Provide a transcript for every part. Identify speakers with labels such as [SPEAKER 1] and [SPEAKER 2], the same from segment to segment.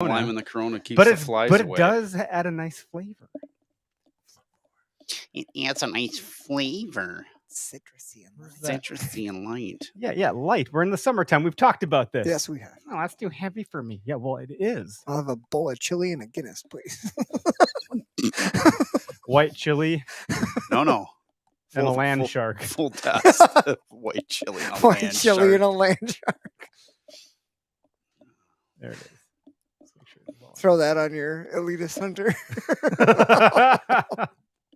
[SPEAKER 1] Lime in the Corona keeps the flies away.
[SPEAKER 2] But it does add a nice flavor.
[SPEAKER 1] It adds a nice flavor.
[SPEAKER 3] Citrusy
[SPEAKER 1] And light.
[SPEAKER 2] Yeah, light. We're in the summertime. We've talked about this.
[SPEAKER 3] Yes, we have.
[SPEAKER 2] Oh, that's too heavy for me. Yeah, well, it is.
[SPEAKER 3] I'll have a bowl of chili and a Guinness, please.
[SPEAKER 2] White chili.
[SPEAKER 1] No.
[SPEAKER 2] And a land shark.
[SPEAKER 1] Full test of white chili and a
[SPEAKER 3] White
[SPEAKER 1] land
[SPEAKER 3] chili
[SPEAKER 1] shark.
[SPEAKER 3] and a land shark.
[SPEAKER 2] There it is.
[SPEAKER 3] Throw that on your elitist hunter.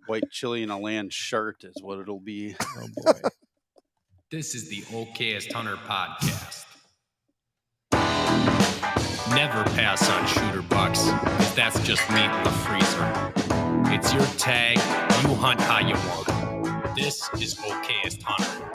[SPEAKER 1] White chili and a land shark is what it'll be.
[SPEAKER 2] Oh, boy.
[SPEAKER 4] This is the Okayest Hunter podcast. Never pass on shooter bucks, because that's just meat in the freezer. It's your tag. You hunt how you want. This is Okayest Hunter.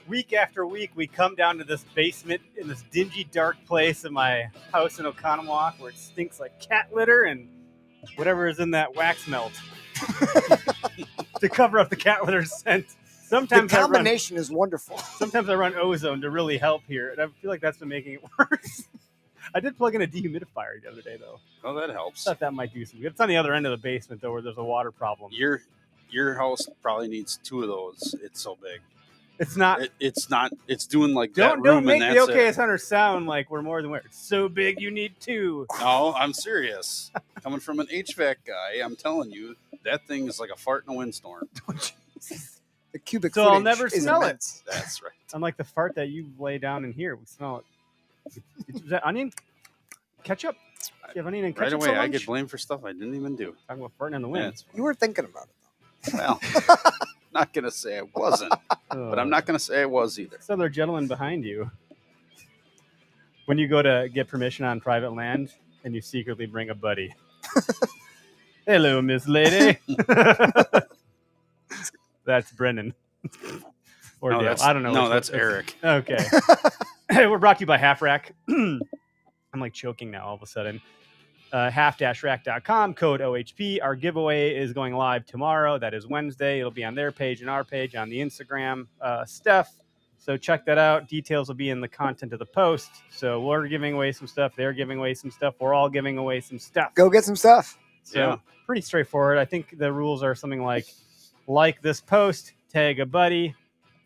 [SPEAKER 2] Week after week, we come down to this basement in this dingy, dark place in my house in Oconomowoc where it stinks like cat litter and whatever is in that wax melt to cover up the cat litter scent. Sometimes
[SPEAKER 3] the combination is wonderful.
[SPEAKER 2] Sometimes I run ozone to really help here, and I feel like that's been making it worse. I did plug in a dehumidifier the other day, though.
[SPEAKER 1] Oh, that helps.
[SPEAKER 2] I thought that might do some good. It's on the other end of the basement, though, where there's a water problem.
[SPEAKER 1] Your house probably needs 2 of those. It's so big.
[SPEAKER 2] It's not.
[SPEAKER 1] It's not. It's doing like
[SPEAKER 2] don't
[SPEAKER 1] that room.
[SPEAKER 2] Don't make
[SPEAKER 1] and
[SPEAKER 2] the
[SPEAKER 1] that's
[SPEAKER 2] Okayest
[SPEAKER 1] it.
[SPEAKER 2] Hunter sound like we're more than we're. It's so big, you need 2.
[SPEAKER 1] No, I'm serious. Coming from an HVAC guy, I'm telling you, that thing is like a fart in a windstorm.
[SPEAKER 3] The cubic
[SPEAKER 2] so I'll
[SPEAKER 3] footage
[SPEAKER 2] never
[SPEAKER 3] is
[SPEAKER 2] smell
[SPEAKER 3] immense.
[SPEAKER 2] it.
[SPEAKER 1] That's right.
[SPEAKER 2] Unlike the fart that you lay down in here, we smell it. Is that onion? Ketchup? Do you have onion and ketchup?
[SPEAKER 1] Right away,
[SPEAKER 2] for
[SPEAKER 1] I
[SPEAKER 2] lunch?
[SPEAKER 1] get blamed for stuff I didn't even do.
[SPEAKER 2] Talking about farting in the wind.
[SPEAKER 1] Yeah,
[SPEAKER 3] You were thinking about it, though.
[SPEAKER 1] well, not gonna say I wasn't, but I'm not gonna say I was either.
[SPEAKER 2] This other gentleman behind you. When you go to get permission on private land and you secretly bring a buddy. Hello, Miss Lady. That's Brennan. Or
[SPEAKER 1] No,
[SPEAKER 2] Dale.
[SPEAKER 1] that's,
[SPEAKER 2] I don't know.
[SPEAKER 1] No,
[SPEAKER 2] which
[SPEAKER 1] that's
[SPEAKER 2] one.
[SPEAKER 1] Eric.
[SPEAKER 2] Okay. We're brought to you by Half Rack. I'm like choking now all of a sudden. half-rack.com, code OHP. Our giveaway is going live tomorrow. That is Wednesday. It'll be on their page and our page on the Instagram stuff. So check that out. Details will be in the content of the post. So we're giving away some stuff. They're giving away some stuff. We're all giving away some stuff.
[SPEAKER 3] Go get some stuff.
[SPEAKER 2] So
[SPEAKER 1] Yeah.
[SPEAKER 2] pretty straightforward. I think the rules are something like this post, tag a buddy,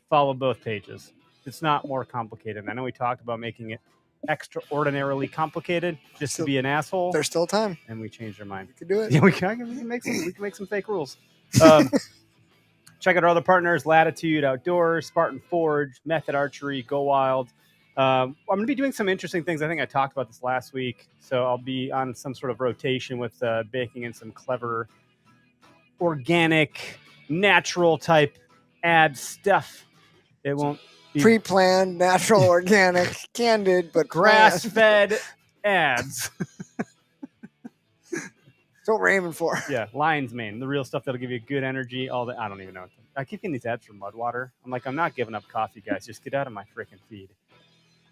[SPEAKER 2] follow both pages. It's not more complicated. I know we talked about making it extraordinarily complicated just to be an asshole.
[SPEAKER 3] There's still time.
[SPEAKER 2] And we changed our mind.
[SPEAKER 3] We could do it.
[SPEAKER 2] Yeah, we can make some fake rules. Check out our other partners: Latitude Outdoors, Spartan Forge, Method Archery, Go Wild. I'm going to be doing some interesting things. I think I talked about this last week, so I'll be on some sort of rotation with baking in some clever, organic, natural type ad stuff. It won't be
[SPEAKER 3] Pre-planned, natural, organic, candid, but
[SPEAKER 2] grass-fed ads.
[SPEAKER 3] That's what we're aiming for.
[SPEAKER 2] Yeah, lion's mane, the real stuff that'll give you good energy. All that I don't even know. I keep getting these ads for Mudwater. I'm like, I'm not giving up coffee, guys. Just get out of my freaking feed.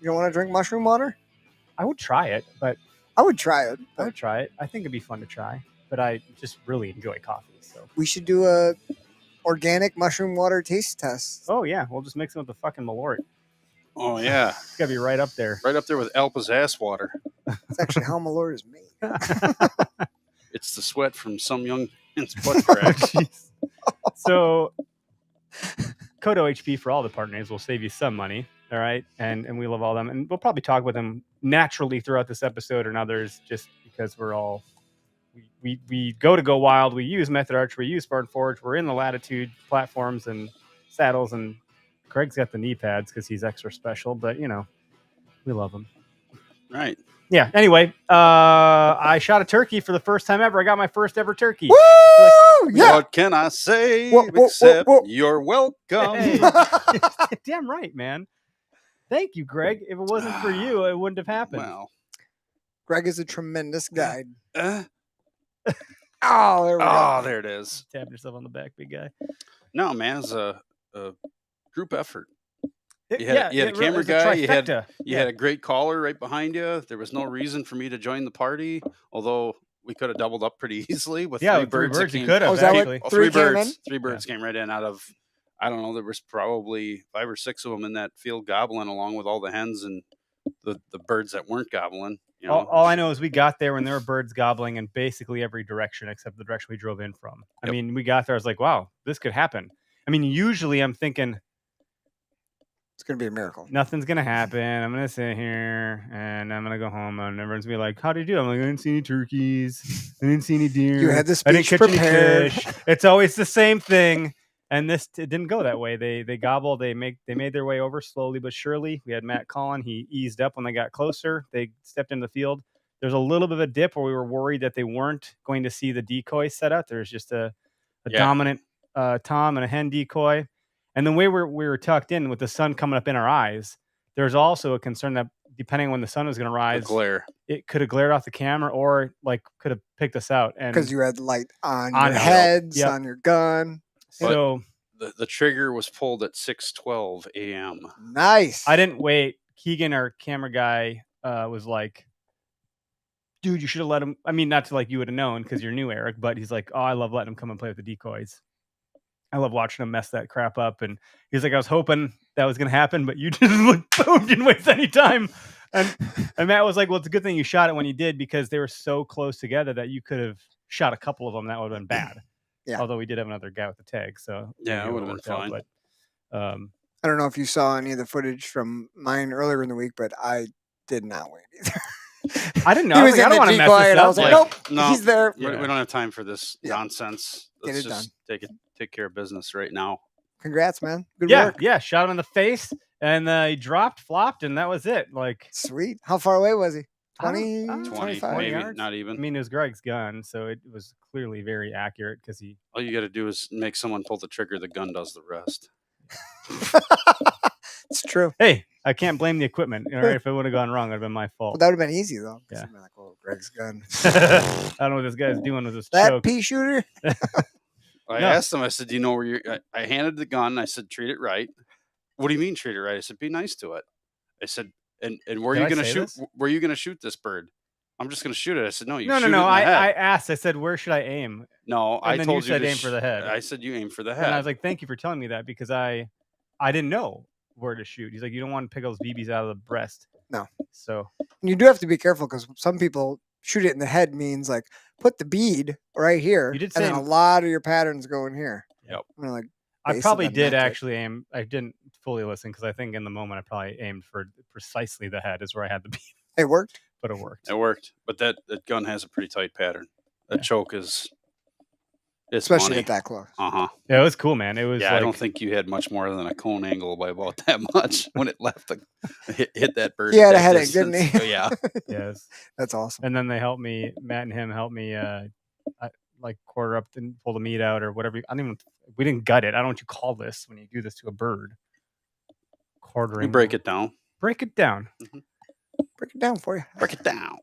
[SPEAKER 3] You don't want to drink mushroom water?
[SPEAKER 2] I would try it, but
[SPEAKER 3] I would try it.
[SPEAKER 2] I would try it. I think it'd be fun to try, but I just really enjoy coffee. So
[SPEAKER 3] We should do a organic mushroom water taste test.
[SPEAKER 2] oh yeah, we'll just mix them with the fucking Malort.
[SPEAKER 1] Oh yeah,
[SPEAKER 2] It's gotta be right up there.
[SPEAKER 1] right up there with Alpa's ass water.
[SPEAKER 3] That's actually how Malort is made.
[SPEAKER 1] It's the sweat from some young man's butt crack.
[SPEAKER 2] Jeez. So code OHP for all the partners will save you some money. All right. And we love all them. And we'll probably talk with them naturally throughout this episode and others just because we're all we go wild. We use Method Archery, we use Spartan Forge. We're in the Latitude platforms and saddles, and Craig's got the knee pads because he's extra special, but you know, we love him.
[SPEAKER 1] Right.
[SPEAKER 2] Yeah. Anyway, I shot a turkey for the first time ever. I got my first ever turkey.
[SPEAKER 3] Woo! Yeah.
[SPEAKER 1] What can I say
[SPEAKER 3] Whoa, whoa,
[SPEAKER 1] except
[SPEAKER 3] whoa, whoa.
[SPEAKER 1] you're welcome?
[SPEAKER 2] Hey. Damn right, man. Thank you, Greg. If it wasn't for you, it wouldn't have happened.
[SPEAKER 1] Wow.
[SPEAKER 3] Greg is a tremendous guide. Oh, there we
[SPEAKER 1] Oh,
[SPEAKER 3] go.
[SPEAKER 1] there it is.
[SPEAKER 2] Tap yourself on the back, big guy.
[SPEAKER 1] No, man, it's a group effort.
[SPEAKER 2] It-
[SPEAKER 1] You had a
[SPEAKER 2] it really
[SPEAKER 1] camera
[SPEAKER 2] is a
[SPEAKER 1] guy. You
[SPEAKER 2] trifecta.
[SPEAKER 1] had a great caller right behind you. There was no reason for me to join the party, although we could have doubled up pretty easily with
[SPEAKER 2] Yeah,
[SPEAKER 1] three
[SPEAKER 2] with three
[SPEAKER 1] birds. that
[SPEAKER 2] birds, you
[SPEAKER 1] came-
[SPEAKER 2] could have,
[SPEAKER 3] Oh, is that what-
[SPEAKER 2] actually.
[SPEAKER 1] Oh,
[SPEAKER 3] Three came
[SPEAKER 1] birds.
[SPEAKER 3] in?
[SPEAKER 1] 3 birds came right in out of, I don't know, there was probably 5 or 6 of them in that field gobbling along with all the hens and the birds that weren't gobbling. You know,
[SPEAKER 2] All I know is we got there when there were birds gobbling in basically every direction except the direction we drove in from. I
[SPEAKER 1] Yep.
[SPEAKER 2] mean, we got there, I was like, wow, this could happen. I mean, usually I'm thinking
[SPEAKER 3] It's going to be a miracle.
[SPEAKER 2] nothing's going to happen. I'm going to sit here and I'm going to go home and everyone's going to be like, how do you do? I'm like, I didn't see any turkeys. I didn't see any deer.
[SPEAKER 3] You had the
[SPEAKER 2] I didn't
[SPEAKER 3] speech
[SPEAKER 2] catch
[SPEAKER 3] prepared.
[SPEAKER 2] any fish. It's always the same thing. And this it didn't go that way. They gobbled. They made their way over slowly but surely. We had Matt calling. He eased up when they got closer. They stepped into the field. There's a little bit of a dip where we were worried that they weren't going to see the decoy set up. There's just a dominant tom and a hen decoy. And the way we were tucked in with the sun coming up in our eyes, there's also a concern that depending on when the sun was going to
[SPEAKER 1] the
[SPEAKER 2] rise,
[SPEAKER 1] glare.
[SPEAKER 2] it could have glared off the camera or like could have picked us out. And
[SPEAKER 3] Because you had light on
[SPEAKER 2] On
[SPEAKER 3] your
[SPEAKER 2] it.
[SPEAKER 3] heads,
[SPEAKER 2] Yep.
[SPEAKER 3] on your gun.
[SPEAKER 2] so
[SPEAKER 1] The trigger was pulled at 6:12 a.m.
[SPEAKER 3] Nice.
[SPEAKER 2] I didn't wait. Keegan, our camera guy, was like, dude, you should have let him. I mean, not to like you would have known because you're new, Eric, but he's like, oh, I love letting him come and play with the decoys. I love watching him mess that crap up. And he's like, I was hoping that was going to happen, but you didn't waste any time. And Matt was like, well, it's a good thing you shot it when you did because they were so close together that you could have shot a couple of them. That would have been bad.
[SPEAKER 3] Yeah.
[SPEAKER 2] Although we did have another guy with the tag. So
[SPEAKER 1] Yeah,
[SPEAKER 2] maybe
[SPEAKER 1] it would've been
[SPEAKER 2] worked out,
[SPEAKER 1] fine.
[SPEAKER 2] But,
[SPEAKER 3] I don't know if you saw any of the footage from mine earlier in the week, but I did not wait either.
[SPEAKER 2] I didn't know.
[SPEAKER 3] He
[SPEAKER 2] I
[SPEAKER 3] was
[SPEAKER 2] was like, I
[SPEAKER 3] in
[SPEAKER 2] don't
[SPEAKER 3] the
[SPEAKER 2] want to mess
[SPEAKER 3] decoy,
[SPEAKER 2] this
[SPEAKER 3] and I
[SPEAKER 2] up.
[SPEAKER 3] was like,
[SPEAKER 1] Like,
[SPEAKER 3] nope,
[SPEAKER 1] no.
[SPEAKER 3] he's there.
[SPEAKER 1] We don't have time for this
[SPEAKER 3] Yeah.
[SPEAKER 1] nonsense.
[SPEAKER 3] Get
[SPEAKER 1] Let's
[SPEAKER 3] it
[SPEAKER 1] just take care of business right now.
[SPEAKER 3] Congrats, man. Good
[SPEAKER 2] Yeah,
[SPEAKER 3] work.
[SPEAKER 2] yeah. Shot him in the face, and he dropped, flopped, and that was it. Like
[SPEAKER 3] Sweet. How far away was he?
[SPEAKER 2] I don't-
[SPEAKER 3] 20,
[SPEAKER 2] I don't know,
[SPEAKER 1] 20,
[SPEAKER 3] 25
[SPEAKER 1] maybe
[SPEAKER 2] yards?
[SPEAKER 1] not
[SPEAKER 2] I
[SPEAKER 1] even.
[SPEAKER 2] mean, it was Greg's gun, so it was clearly very accurate because he.
[SPEAKER 1] All you got to do is make someone pull the trigger. The gun does the rest.
[SPEAKER 3] It's true.
[SPEAKER 2] Hey, I can't blame the equipment. All right, if it would have gone wrong, it'd have been my
[SPEAKER 3] Well,
[SPEAKER 2] fault.
[SPEAKER 3] that would have been easy, though. 'Cause
[SPEAKER 2] Yeah.
[SPEAKER 3] you'd be like, oh, Greg's gun.
[SPEAKER 2] I don't know what this guy's doing with his
[SPEAKER 3] That
[SPEAKER 2] choke.
[SPEAKER 3] pea shooter?
[SPEAKER 1] I
[SPEAKER 2] No.
[SPEAKER 1] asked him. I said, "Do you know where you're?" I handed the gun. I said, "Treat it right." What do you mean, treat it right? I said, "Be nice to it." I said, "And where are
[SPEAKER 2] Did
[SPEAKER 1] you
[SPEAKER 2] I
[SPEAKER 1] going to
[SPEAKER 2] say
[SPEAKER 1] shoot?
[SPEAKER 2] this?
[SPEAKER 1] Where are you going to shoot this bird?" I'm just going to shoot it. I said, "No, you
[SPEAKER 2] No.
[SPEAKER 1] shoot it in the
[SPEAKER 2] I
[SPEAKER 1] head."
[SPEAKER 2] asked. I said, where should I aim?
[SPEAKER 1] No, I
[SPEAKER 2] And then
[SPEAKER 1] told
[SPEAKER 2] you said
[SPEAKER 1] to
[SPEAKER 2] aim for the head.
[SPEAKER 1] I said you aim for the head.
[SPEAKER 2] And I was like, thank you for telling me that because I didn't know where to shoot. He's like, you don't want to pick those BBs out of the breast.
[SPEAKER 3] No.
[SPEAKER 2] So
[SPEAKER 3] And you do have to be careful because some people shoot it in the head means like put the bead right here.
[SPEAKER 2] You did
[SPEAKER 3] and then
[SPEAKER 2] say-
[SPEAKER 3] a lot of your patterns go in here.
[SPEAKER 1] Yep.
[SPEAKER 3] I'm like,
[SPEAKER 2] I
[SPEAKER 3] base of
[SPEAKER 2] probably
[SPEAKER 3] the
[SPEAKER 2] did
[SPEAKER 3] neck, like-
[SPEAKER 2] actually aim. I didn't fully listen because I think in the moment I probably aimed for precisely the head is where I had the beat,
[SPEAKER 3] it worked.
[SPEAKER 2] but it worked.
[SPEAKER 1] It worked, but that gun has a pretty tight pattern. That
[SPEAKER 2] Yeah.
[SPEAKER 1] choke is, it's
[SPEAKER 3] Especially
[SPEAKER 1] money.
[SPEAKER 3] at that close.
[SPEAKER 2] Yeah, it was cool, man. It was
[SPEAKER 1] Yeah,
[SPEAKER 2] like,
[SPEAKER 1] I don't think you had much more than a cone angle by about that much when it left hit that bird.
[SPEAKER 3] He
[SPEAKER 1] at
[SPEAKER 3] had a
[SPEAKER 1] that
[SPEAKER 3] headache, didn't
[SPEAKER 1] distance.
[SPEAKER 3] he?
[SPEAKER 1] So, yeah.
[SPEAKER 2] yes.
[SPEAKER 3] That's awesome.
[SPEAKER 2] And then they helped me. Matt and him helped me. Like quarter up and pull the meat out or whatever. I don't even. We didn't gut it. I don't know what you call this when you do this to a bird. Quartering.
[SPEAKER 1] You break it down.
[SPEAKER 2] Break it down.
[SPEAKER 3] Break it down for you.
[SPEAKER 1] Break it down.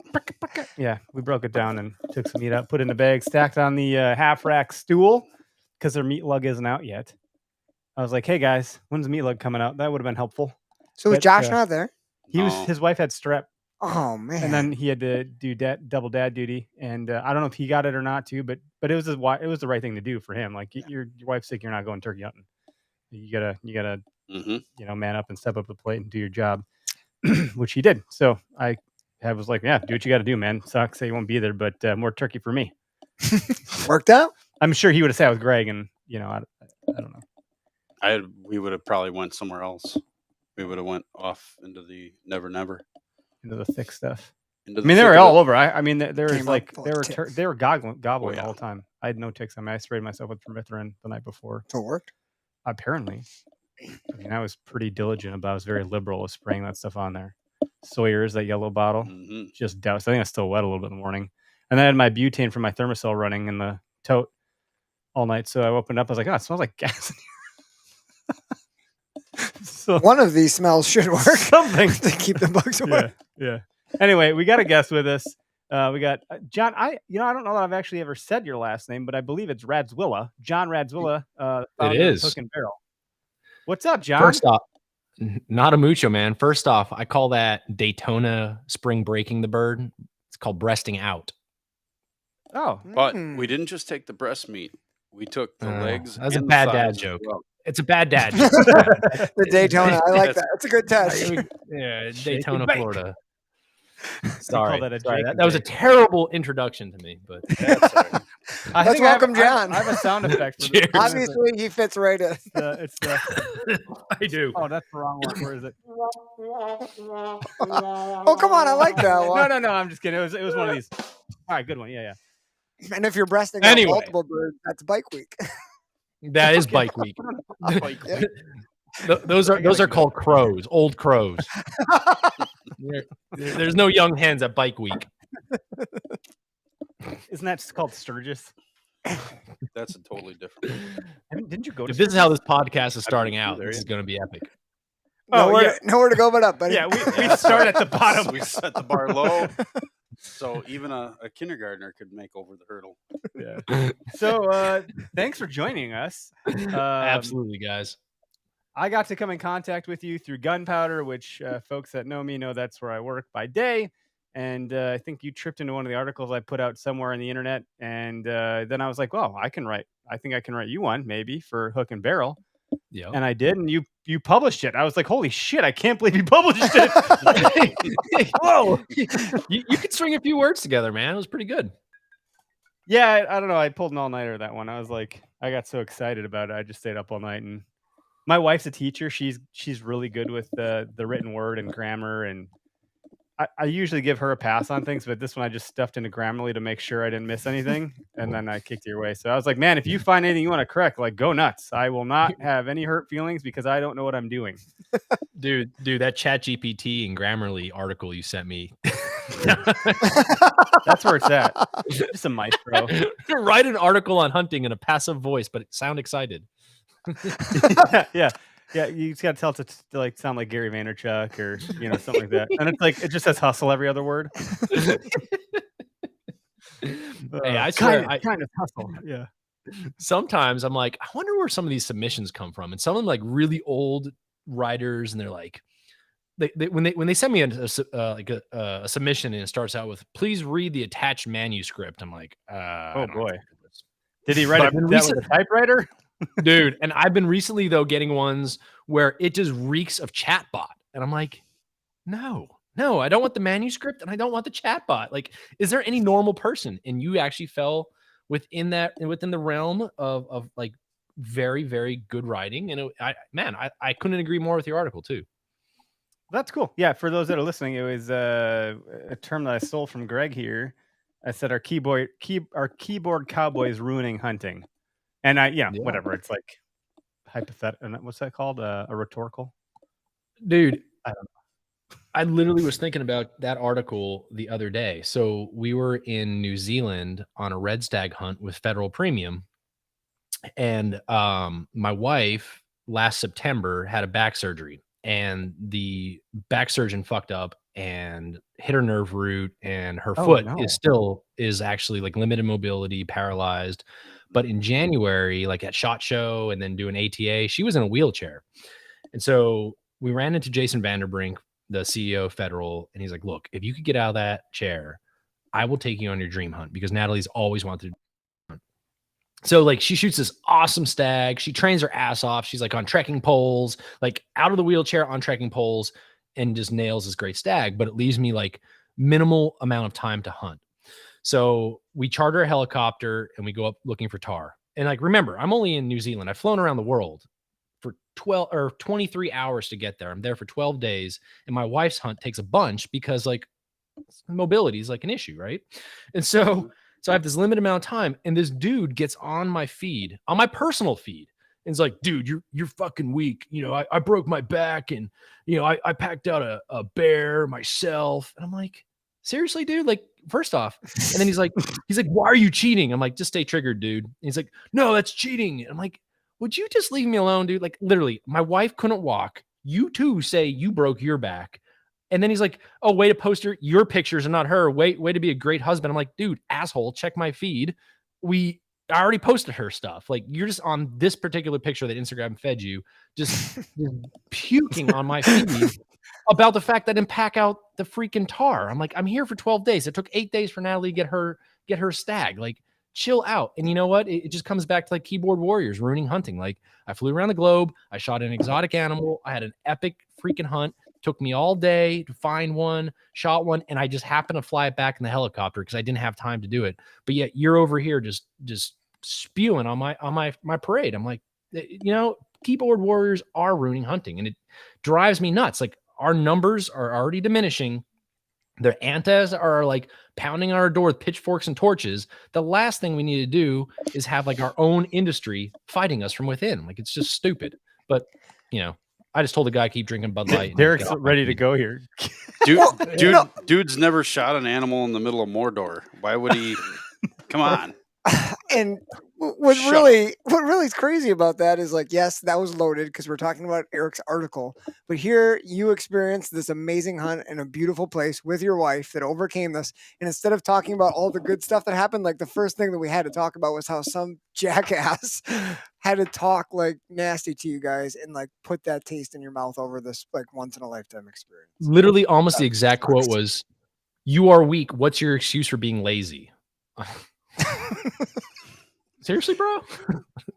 [SPEAKER 2] Yeah, we broke it down and took some meat out, put it in a bag, stacked on the half rack stool because their meat lug isn't out yet. I was like, "Hey guys, when's the meat lug coming out?" That would have been helpful.
[SPEAKER 3] So was
[SPEAKER 2] But,
[SPEAKER 3] Josh not there?
[SPEAKER 2] He was.
[SPEAKER 1] No.
[SPEAKER 2] His wife had strep,
[SPEAKER 3] Oh man.
[SPEAKER 2] and then he had to do double dad duty. And I don't know if he got it or not too, but it was it was the right thing to do for him. Like your wife's sick, you're not going turkey hunting. You gotta
[SPEAKER 1] Mm-hmm.
[SPEAKER 2] man up and step up to the plate and do your job, which he did. So I was like, yeah, do what you got to do, man. Sucks that you won't be there, but more turkey for me.
[SPEAKER 3] Worked out?
[SPEAKER 2] I'm sure he would have sat with Greg, and I don't know.
[SPEAKER 1] We would have probably went somewhere else. We would have went off into the never.
[SPEAKER 2] Into the thick stuff.
[SPEAKER 1] Into
[SPEAKER 2] I mean, they were all over. I mean, there was
[SPEAKER 3] Came
[SPEAKER 2] like
[SPEAKER 3] up full
[SPEAKER 2] they
[SPEAKER 3] of
[SPEAKER 2] were
[SPEAKER 3] ticks.
[SPEAKER 2] they were gobbling
[SPEAKER 1] yeah.
[SPEAKER 2] the whole time. I had no ticks. I mean, I sprayed myself with permethrin the night before.
[SPEAKER 3] So it worked.
[SPEAKER 2] Apparently, I mean, I was pretty diligent about. I was very liberal with spraying that stuff on there. Sawyer's, that yellow bottle,
[SPEAKER 1] Mm-hmm.
[SPEAKER 2] just doused. I think I was still wet a little bit in the morning, and then I had my butane from my thermocell running in the tote all night. So I opened up. I was like, oh, it smells like gas in here. So
[SPEAKER 3] One of these smells should work
[SPEAKER 2] something.
[SPEAKER 3] to keep the bugs away.
[SPEAKER 2] Yeah. Anyway, we got a guest with us. We got John. I don't know that I've actually ever said your last name, but I believe it's Radzwilla. John Radzwilla, founder of
[SPEAKER 4] is.
[SPEAKER 2] Hook and Barrel. What's up, John?
[SPEAKER 4] First off, not a mucho, man. First off, I call that Daytona spring breaking the bird. It's called breasting out.
[SPEAKER 2] Oh,
[SPEAKER 1] But we didn't just take the breast meat. We took the legs.
[SPEAKER 4] That's a
[SPEAKER 1] and the
[SPEAKER 4] bad dad
[SPEAKER 1] thighs as
[SPEAKER 4] joke.
[SPEAKER 1] well.
[SPEAKER 4] It's a bad dad joke.
[SPEAKER 3] The Daytona. I like that. It's a good test.
[SPEAKER 4] Yeah, Daytona,
[SPEAKER 2] bake.
[SPEAKER 4] Florida.
[SPEAKER 2] call
[SPEAKER 4] Sorry,
[SPEAKER 2] that a
[SPEAKER 4] sorry.
[SPEAKER 2] Jake
[SPEAKER 4] That,
[SPEAKER 2] and
[SPEAKER 4] that was a
[SPEAKER 2] bake.
[SPEAKER 4] terrible introduction to me, but
[SPEAKER 1] That's all right.
[SPEAKER 2] I
[SPEAKER 3] Let's
[SPEAKER 2] think I have-
[SPEAKER 3] welcome John.
[SPEAKER 2] I have a sound effect. For
[SPEAKER 4] Cheers.
[SPEAKER 2] this.
[SPEAKER 3] Obviously, he fits right in.
[SPEAKER 2] It's the.
[SPEAKER 4] I do.
[SPEAKER 2] Oh, that's the wrong one. Where is it?
[SPEAKER 3] Oh, come on. I like that one.
[SPEAKER 2] No. I'm just kidding. It was one of these. All right, good one. Yeah.
[SPEAKER 3] And if you're breasting
[SPEAKER 4] Anyway.
[SPEAKER 3] out multiple birds, that's bike week.
[SPEAKER 4] That is bike week.
[SPEAKER 3] Yeah.
[SPEAKER 4] Those are called crows, old crows. There's no young hens at bike week.
[SPEAKER 2] Isn't that just called Sturgis?
[SPEAKER 1] That's a totally different.
[SPEAKER 2] Didn't you go to?
[SPEAKER 4] If this is how this podcast is starting
[SPEAKER 1] been
[SPEAKER 4] out,
[SPEAKER 1] there
[SPEAKER 4] this is
[SPEAKER 1] yet.
[SPEAKER 4] going to be epic.
[SPEAKER 2] Oh,
[SPEAKER 3] nowhere,
[SPEAKER 2] yeah.
[SPEAKER 3] nowhere to go but up, buddy.
[SPEAKER 2] Yeah, we start at the bottom.
[SPEAKER 1] We set the bar low, so even a kindergartner could make over the hurdle.
[SPEAKER 2] Yeah. So thanks for joining us.
[SPEAKER 4] Absolutely, guys.
[SPEAKER 2] I got to come in contact with you through Gunpowder, which folks that know me know that's where I work by day. And I think you tripped into one of the articles I put out somewhere on the internet. And then I was like, well, I think I can write you one maybe for Hook and Barrel.
[SPEAKER 4] Yeah.
[SPEAKER 2] And I did. And you published it. I was like, holy shit, I can't believe you published it.
[SPEAKER 4] Whoa. You could string a few words together, man. It was pretty good.
[SPEAKER 2] Yeah, I don't know. I pulled an all-nighter that one. I was like, I got so excited about it. I just stayed up all night. And my wife's a teacher. She's really good with the written word and grammar. And I usually give her a pass on things, but this one I just stuffed into Grammarly to make sure I didn't miss anything. And then I kicked your way. So I was like, man, if you find anything you want to correct, like go nuts. I will not have any hurt feelings because I don't know what I'm doing.
[SPEAKER 4] Dude, that ChatGPT and Grammarly article you sent me.
[SPEAKER 2] That's where it's at. Just a maestro.
[SPEAKER 4] Write an article on hunting in a passive voice, but sound excited.
[SPEAKER 2] Yeah. You just gotta tell it to like sound like Gary Vaynerchuk or something like that. And it's like it just says hustle every other word.
[SPEAKER 4] Hey, I swear,
[SPEAKER 2] kind of hustle. Yeah.
[SPEAKER 4] Sometimes I'm like, I wonder where some of these submissions come from, and some of them like really old writers, and they're like, when they send me a submission and it starts out with "Please read the attached manuscript," I'm like,
[SPEAKER 2] oh boy, did he write it with a typewriter?
[SPEAKER 4] Dude, and I've been recently though getting ones where it just reeks of chatbot, and I'm like, no, I don't want the manuscript and I don't want the chatbot. Like, is there any normal person? And you actually fell within the realm of like very, very good writing. And I couldn't agree more with your article too.
[SPEAKER 2] That's cool. Yeah, for those that are listening, it was a term that I stole from Greg here. I said our keyboard cowboy is ruining hunting. And whatever. It's like hypothetical. What's that called? A rhetorical?
[SPEAKER 4] Dude,
[SPEAKER 2] I don't know.
[SPEAKER 4] I literally was thinking about that article the other day. So we were in New Zealand on a red stag hunt with federal premium. And my wife last September had a back surgery, and the back surgeon fucked up and hit her nerve root, and her foot is actually like limited mobility, paralyzed. But in January, like at SHOT Show and then doing ATA, she was in a wheelchair. And so we ran into Jason Vanderbrink, the CEO of Federal, and he's like, look, if you could get out of that chair, I will take you on your dream hunt, because Natalie's always wanted to hunt. So like she shoots this awesome stag. She trains her ass off. She's like on trekking poles, like out of the wheelchair on trekking poles, and just nails this great stag. But it leaves me like minimal amount of time to hunt. So we charter a helicopter and we go up looking for tar. And like, remember, I'm only in New Zealand. I've flown around the world for 23 hours to get there. I'm there for 12 days. And my wife's hunt takes a bunch because like mobility is like an issue. Right. And so I have this limited amount of time, and this dude gets on my feed, on my personal feed. And it's like, dude, you're fucking weak. I broke my back, and, I packed out a bear myself. And I'm like, seriously, dude? Like, first off. And then he's like, why are you cheating? I'm like, just stay triggered, dude. And he's like, no, that's cheating. And I'm like, would you just leave me alone, dude? Like, literally, my wife couldn't walk. You too say you broke your back,
[SPEAKER 5] And then he's like, oh, way to post your pictures and not her. Way to be a great husband. I'm like, dude, asshole, check my feed. I already posted her stuff. Like, you're just on this particular picture that Instagram fed you, just puking on my feed about the fact that I didn't pack out the freaking tar. I'm like, I'm here for 12 days. It took 8 days for Natalie to get her stag. Like, chill out. And you know what? It just comes back to like keyboard warriors ruining hunting. Like, I flew around the globe. I shot an exotic animal. I had an epic freaking hunt. Took me all day to find one, shot one, and I just happened to fly it back in the helicopter because I didn't have time to do it. But yet you're over here just spewing on my parade. I'm like, keyboard warriors are ruining hunting, and it drives me nuts. Like, our numbers are already diminishing. Their antas are like pounding on our door with pitchforks and torches. The last thing we need to do is have like our own industry fighting us from within. Like, it's just stupid. But I just told the guy keep drinking Bud Light.
[SPEAKER 2] Derek's ready to go here.
[SPEAKER 1] Dude's never shot an animal in the middle of Mordor. Why would he? Come on.
[SPEAKER 3] And what really is crazy about that is, like, yes, that was loaded because we're talking about Eric's article, but here you experienced this amazing hunt in a beautiful place with your wife that overcame this. And instead of talking about all the good stuff that happened, like, the first thing that we had to talk about was how some jackass had to talk like nasty to you guys and like put that taste in your mouth over this like once in a lifetime experience.
[SPEAKER 5] Literally, almost the exact quote was, "You are weak. What's your excuse for being lazy?" Seriously, bro?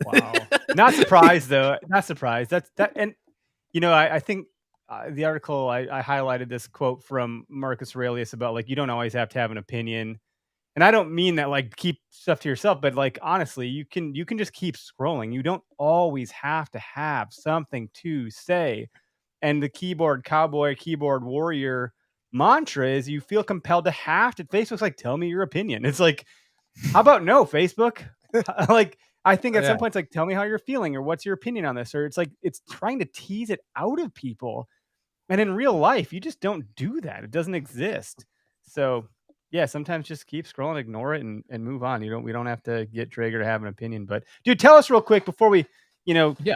[SPEAKER 2] Wow. Not surprised though. Not surprised. And I think the article I highlighted this quote from Marcus Aurelius about like, you don't always have to have an opinion. And I don't mean that like keep stuff to yourself, but like honestly, you can just keep scrolling. You don't always have to have something to say. And the keyboard cowboy, keyboard warrior mantra is you feel compelled to have to. Facebook's like, tell me your opinion. It's like, how about no, Facebook? Like, I think at some point it's like, tell me how you're feeling or what's your opinion on this? Or it's like, it's trying to tease it out of people. And in real life, you just don't do that. It doesn't exist. So yeah, sometimes just keep scrolling, ignore it, and move on. We don't have to get Traeger to have an opinion. But dude, tell us real quick before we,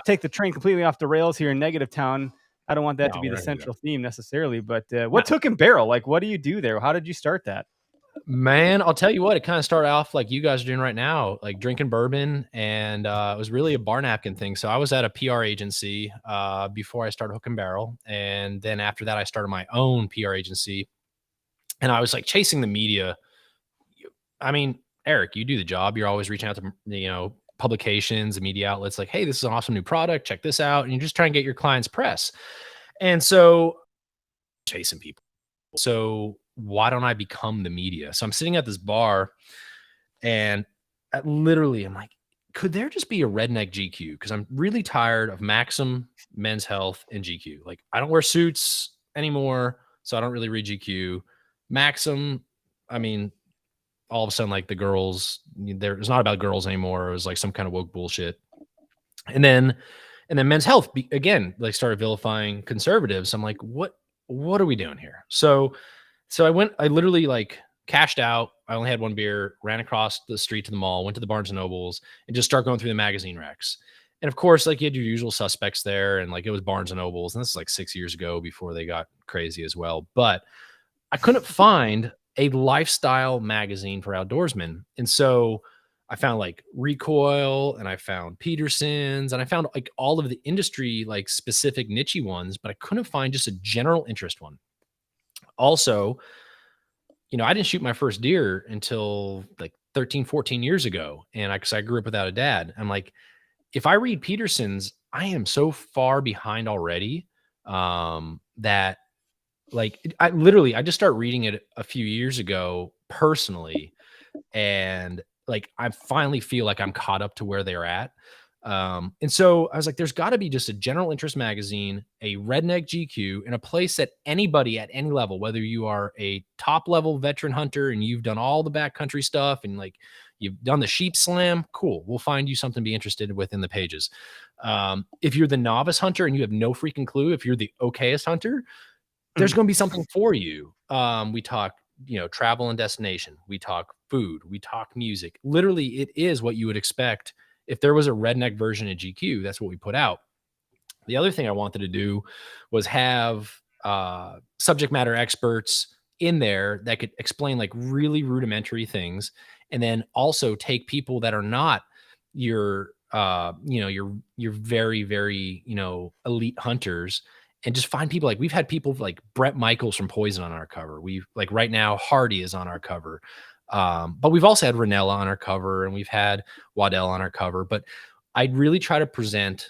[SPEAKER 2] take the train completely off the rails here in Negative Town. I don't want that to be the central theme necessarily, but what took and barrel? Like, what do you do there? How did you start that?
[SPEAKER 5] Man, I'll tell you what, it kind of started off like you guys are doing right now, like drinking bourbon, and it was really a bar napkin thing. So I was at a PR agency before I started Hook and Barrel, and then after that, I started my own PR agency, and I was like chasing the media. I mean, Eric, you do the job. You're always reaching out to publications and media outlets, like, hey, this is an awesome new product. Check this out, and you just try and get your clients press. And so, chasing people. So why don't I become the media? So I'm sitting at this bar and I'm like, could there just be a redneck GQ? Because I'm really tired of Maxim, Men's Health, and GQ. Like, I don't wear suits anymore, so I don't really read GQ. Maxim, I mean, all of a sudden, like the girls, it's not about girls anymore. It was like some kind of woke bullshit. And then Men's Health, again, like started vilifying conservatives. I'm like, what are we doing here? So I literally like cashed out. I only had one beer, ran across the street to the mall, went to the Barnes and Nobles, and just start going through the magazine racks. And of course, like, you had your usual suspects there, and like it was Barnes and Nobles, and this is like 6 years ago before they got crazy as well. But I couldn't find a lifestyle magazine for outdoorsmen. And so I found like Recoil, and I found Peterson's, and I found like all of the industry, like specific niche ones, but I couldn't find just a general interest one. Also, I didn't shoot my first deer until like 13, 14 years ago. And I grew up without a dad. I'm like, if I read Peterson's, I am so far behind already that like I just started reading it a few years ago personally. And like, I finally feel like I'm caught up to where they're at. And so I was like, there's got to be just a general interest magazine, a redneck GQ, in a place that anybody at any level, whether you are a top level veteran hunter and you've done all the backcountry stuff and like you've done the sheep slam, cool. We'll find you something to be interested in the pages. If you're the novice hunter and you have no freaking clue, if you're the okayest hunter, there's going to be something for you. We talk, travel and destination. We talk food. We talk music. Literally, it is what you would expect. If there was a redneck version of GQ, that's what we put out. The other thing I wanted to do was have subject matter experts in there that could explain like really rudimentary things, and then also take people that are not your your very, very, elite hunters, and just find people. Like we've had people like Brett Michaels from Poison on our cover. We've like right now Hardy is on our cover. But we've also had Ranella on our cover, and we've had Waddell on our cover. But I'd really try to present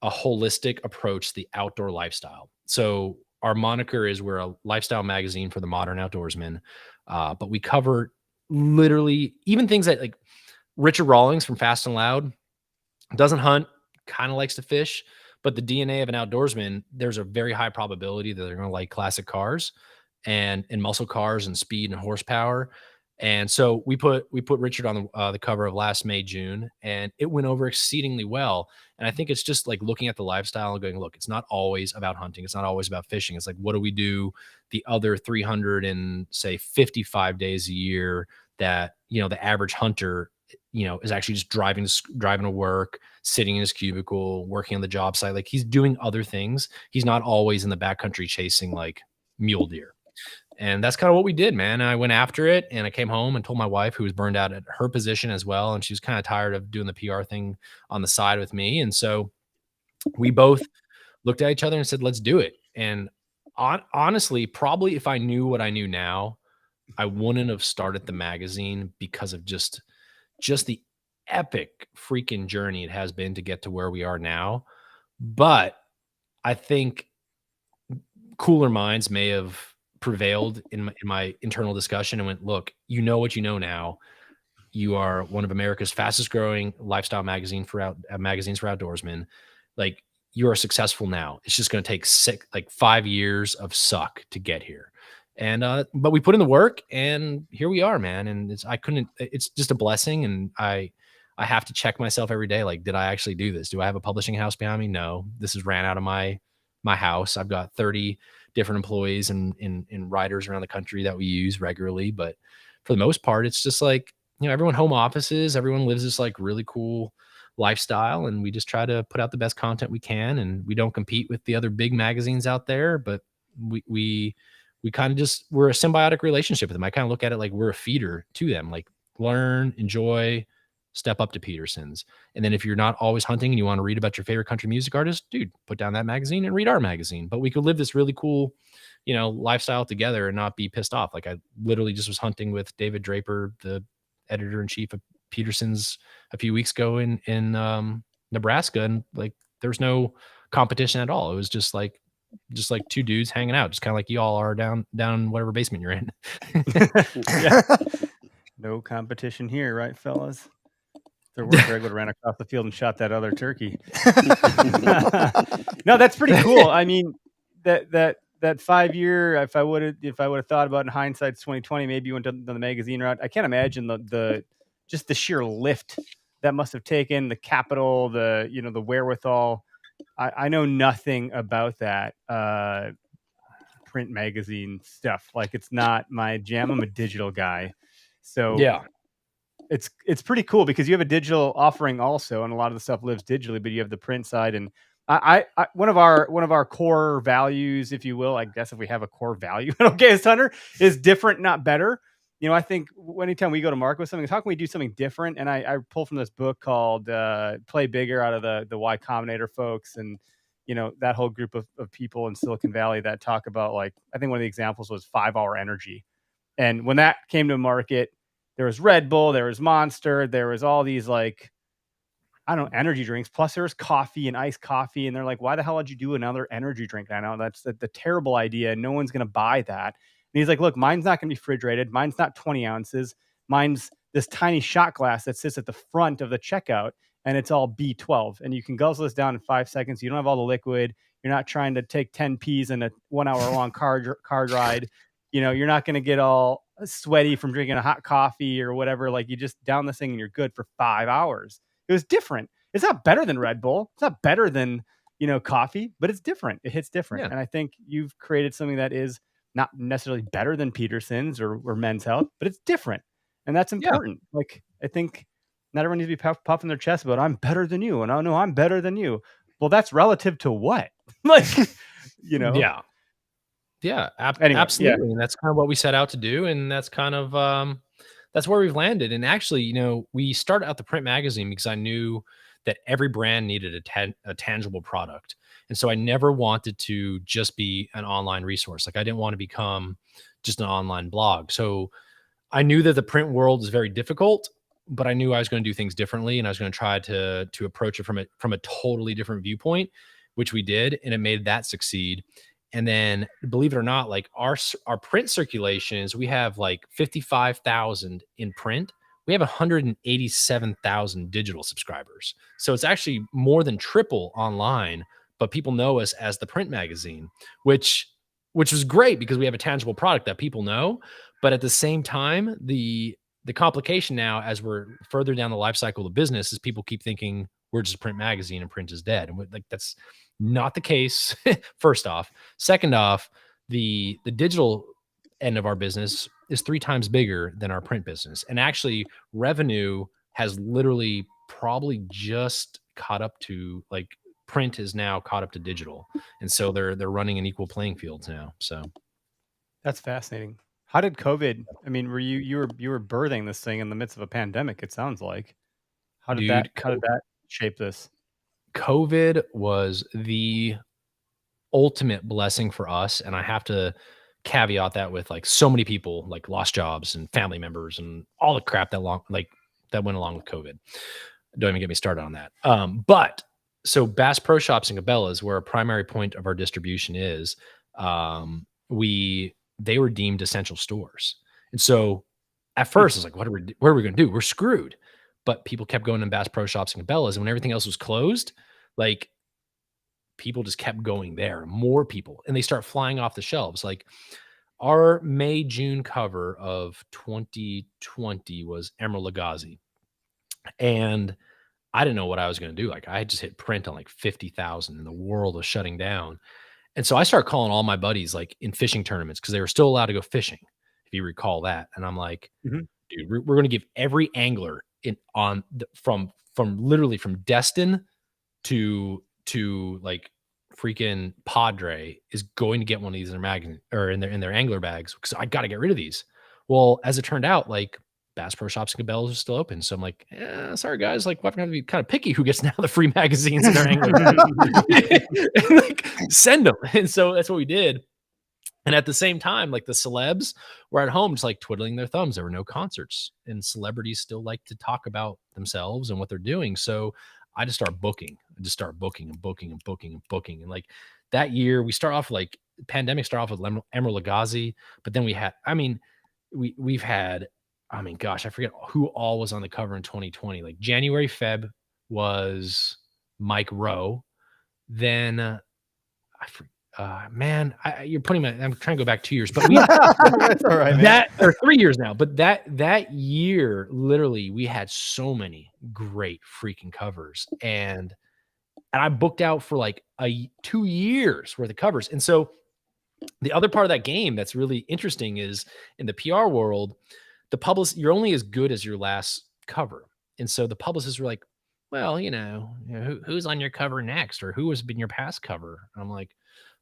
[SPEAKER 5] a holistic approach to the outdoor lifestyle. So our moniker is we're a lifestyle magazine for the modern outdoorsman, but we cover literally even things that like Richard Rawlings from Fast and Loud doesn't hunt, kind of likes to fish, but the DNA of an outdoorsman, there's a very high probability that they're going to like classic cars and muscle cars and speed and horsepower. And so we put Richard on the cover of last May, June, and it went over exceedingly well. And I think it's just like looking at the lifestyle and going, look, it's not always about hunting. It's not always about fishing. It's like, what do we do the other 355 days a year that, the average hunter, is actually just driving to work, sitting in his cubicle, working on the job site. Like he's doing other things. He's not always in the backcountry chasing like mule deer. And that's kind of what we did, man. And I went after it, and I came home and told my wife, who was burned out at her position as well. And she was kind of tired of doing the PR thing on the side with me. And so we both looked at each other and said, let's do it. And honestly, probably if I knew what I knew now, I wouldn't have started the magazine because of just the epic freaking journey it has been to get to where we are now. But I think cooler minds may have prevailed in my internal discussion and went, look, you know what you know now. You are one of America's fastest growing lifestyle magazines for outdoorsmen. Like you are successful now. It's just going to take 5 years of suck to get here. And but we put in the work, and here we are, man. And it's just a blessing. And I have to check myself every day. Like, did I actually do this? Do I have a publishing house behind me? No, this is ran out of my house. I've got 30 different employees and writers around the country that we use regularly. But for the most part, it's just like, everyone home offices, everyone lives this like really cool lifestyle. And we just try to put out the best content we can. And we don't compete with the other big magazines out there, but we kind of just, we're a symbiotic relationship with them. I kind of look at it like we're a feeder to them, like learn, enjoy, step up to Peterson's. And then if you're not always hunting and you want to read about your favorite country music artist, dude, put down that magazine and read our magazine. But we could live this really cool, lifestyle together and not be pissed off. Like I literally just was hunting with David Draper, the editor-in-chief of Peterson's, a few weeks ago in Nebraska. And like, there's no competition at all. It was just like two dudes hanging out, just kind of like you all are down whatever basement you're in.
[SPEAKER 2] Yeah. No competition here, right, fellas? There were Greg would have ran across the field and shot that other turkey. No, that's pretty cool. I mean, that 5 year, if I would have thought about in hindsight, it's 2020, maybe you went down the magazine route. I can't imagine the just the sheer lift that must have taken, the capital, the wherewithal. I know nothing about that print magazine stuff. Like it's not my jam. I'm a digital guy. So
[SPEAKER 5] yeah,
[SPEAKER 2] it's pretty cool because you have a digital offering also, and a lot of the stuff lives digitally, but you have the print side. And I one of our core values, if you will, I guess if we have a core value at Okayest Hunter, is different, not better. I think anytime we go to market with something, how can we do something different? And I pull from this book called Play Bigger out of the Y Combinator folks, and that whole group of people in Silicon Valley that talk about, like, I think one of the examples was 5 Hour Energy. And when that came to market, there was Red Bull, there was Monster, there was all these like, I don't know, energy drinks. Plus there was coffee and iced coffee. And they're like, why the hell would you do another energy drink? I know that's the terrible idea. No one's going to buy that. And he's like, look, mine's not going to be refrigerated. Mine's not 20 ounces. Mine's this tiny shot glass that sits at the front of the checkout, and it's all B12. And you can guzzle this down in 5 seconds. You don't have all the liquid. You're not trying to take 10 Ps in a 1 hour long car ride. You're not going to get all sweaty from drinking a hot coffee or whatever. Like, you just down this thing and you're good for 5 hours. It was different. It's not better than Red Bull. It's not better than, coffee, but it's different. It hits different. Yeah. And I think you've created something that is not necessarily better than Peterson's or Men's Health, but it's different. And that's important. Yeah. Like, I think not everyone needs to be puffing their chest about, I'm better than you. And I know I'm better than you. Well, that's relative to what? Like,
[SPEAKER 5] Yeah. Yeah,
[SPEAKER 2] Anyway,
[SPEAKER 5] absolutely. And that's kind of what we set out to do. And that's kind of, that's where we've landed. And actually, we started out the print magazine because I knew that every brand needed a tangible product. And so I never wanted to just be an online resource. Like I didn't want to become just an online blog. So I knew that the print world is very difficult, but I knew I was going to do things differently, and I was going to try to approach it from a totally different viewpoint, which we did, and it made that succeed. And then, believe it or not, like our print circulations, we have like 55,000 in print. We have 187,000 digital subscribers. So it's actually more than triple online, but people know us as the print magazine, which was great because we have a tangible product that people know. But at the same time, the complication now, as we're further down the life cycle of business, is people keep thinking we're just a print magazine and print is dead. And like that's not the case. First off, second off, the digital end of our business is 3 times bigger than our print business, and actually, revenue has literally probably just caught up to like print is now caught up to digital, and so they're running an equal playing fields now. So
[SPEAKER 2] That's fascinating. How did COVID? I mean, were you were birthing this thing in the midst of a pandemic? It sounds like. How did
[SPEAKER 5] dude,
[SPEAKER 2] that shape this?
[SPEAKER 5] COVID was the ultimate blessing for us, and I have to caveat that with like so many people like lost jobs and family members and all the crap that went along with COVID. Don't even get me started on that. But so Bass Pro Shops and Cabela's, where a primary point of our distribution is, they were deemed essential stores, and so at first I was like, what are we going to do? We're screwed. But people kept going to Bass Pro Shops and Cabela's, and when everything else was closed, like people just kept going there, more people, and they start flying off the shelves. Like our May, June cover of 2020 was Emerald Lagasse. And I didn't know what I was going to do. Like I had just hit print on like 50,000 and the world was shutting down. And so I started calling all my buddies like in fishing tournaments because they were still allowed to go fishing, if you recall that. And I'm like, dude, we're going to give every angler from literally from Destin to like freaking Padre is going to get one of these in their magazine or in their angler bags because I got to get rid of these. Well, as it turned out, like Bass Pro Shops and Cabela's are still open. So I'm like, sorry guys, like we're going to be kind of picky who gets now the free magazines in their angler bag. And, like send them. And so that's what we did. And at the same time, like the celebs were at home just like twiddling their thumbs. There were no concerts, and celebrities still like to talk about themselves and what they're doing. So I just start booking and booking. And like that year, we start off like pandemic start off with Emerald Lagasse, but then we've had, I mean, gosh, I forget who all was on the cover in 2020. Like January, Feb was Mike Rowe. Then you're putting I'm trying to go back 2 years, but
[SPEAKER 2] That's all right, man.
[SPEAKER 5] or 3 years now. But that year, literally, we had so many great freaking covers, and I booked out for like 2 years worth of covers. And so the other part of that game that's really interesting is in the PR world, you're only as good as your last cover. And so the publicists were like, well, who's on your cover next, or who has been your past cover? And I'm like,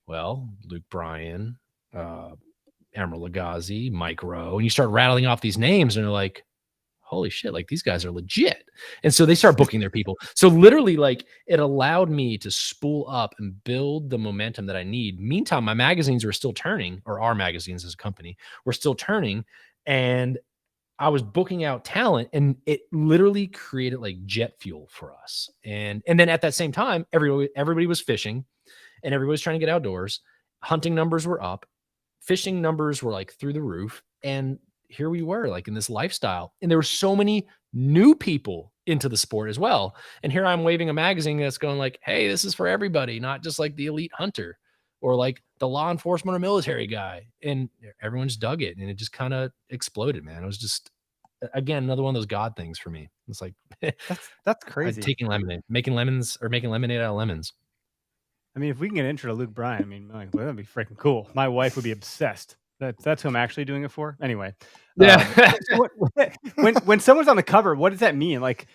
[SPEAKER 5] well, Luke Bryan, Emerald Lagasse, Mike Rowe, and you start rattling off these names, and they're like, holy shit, like these guys are legit. And so they start booking their people. So literally, like it allowed me to spool up and build the momentum that I need. Meantime, my magazines were still turning, or our magazines as a company were still turning, and I was booking out talent, and it literally created like jet fuel for us. And then at that same time, everybody was fishing, and everybody was trying to get outdoors. Hunting numbers were up, fishing numbers were like through the roof, and here we were like in this lifestyle. And there were so many new people into the sport as well. And here I'm waving a magazine that's going like, hey, this is for everybody, not just like the elite hunter or like the law enforcement or military guy. And everyone's dug it, and it just kind of exploded, man. It was just, again, another one of those God things for me. It's like,
[SPEAKER 2] that's crazy.
[SPEAKER 5] Making lemonade out of lemons.
[SPEAKER 2] I mean, if we can get an intro to Luke Bryan, I mean, like, that'd be freaking cool. My wife would be obsessed. That's who I'm actually doing it for. Anyway,
[SPEAKER 5] yeah.
[SPEAKER 2] When someone's on the cover, what does that mean? Like,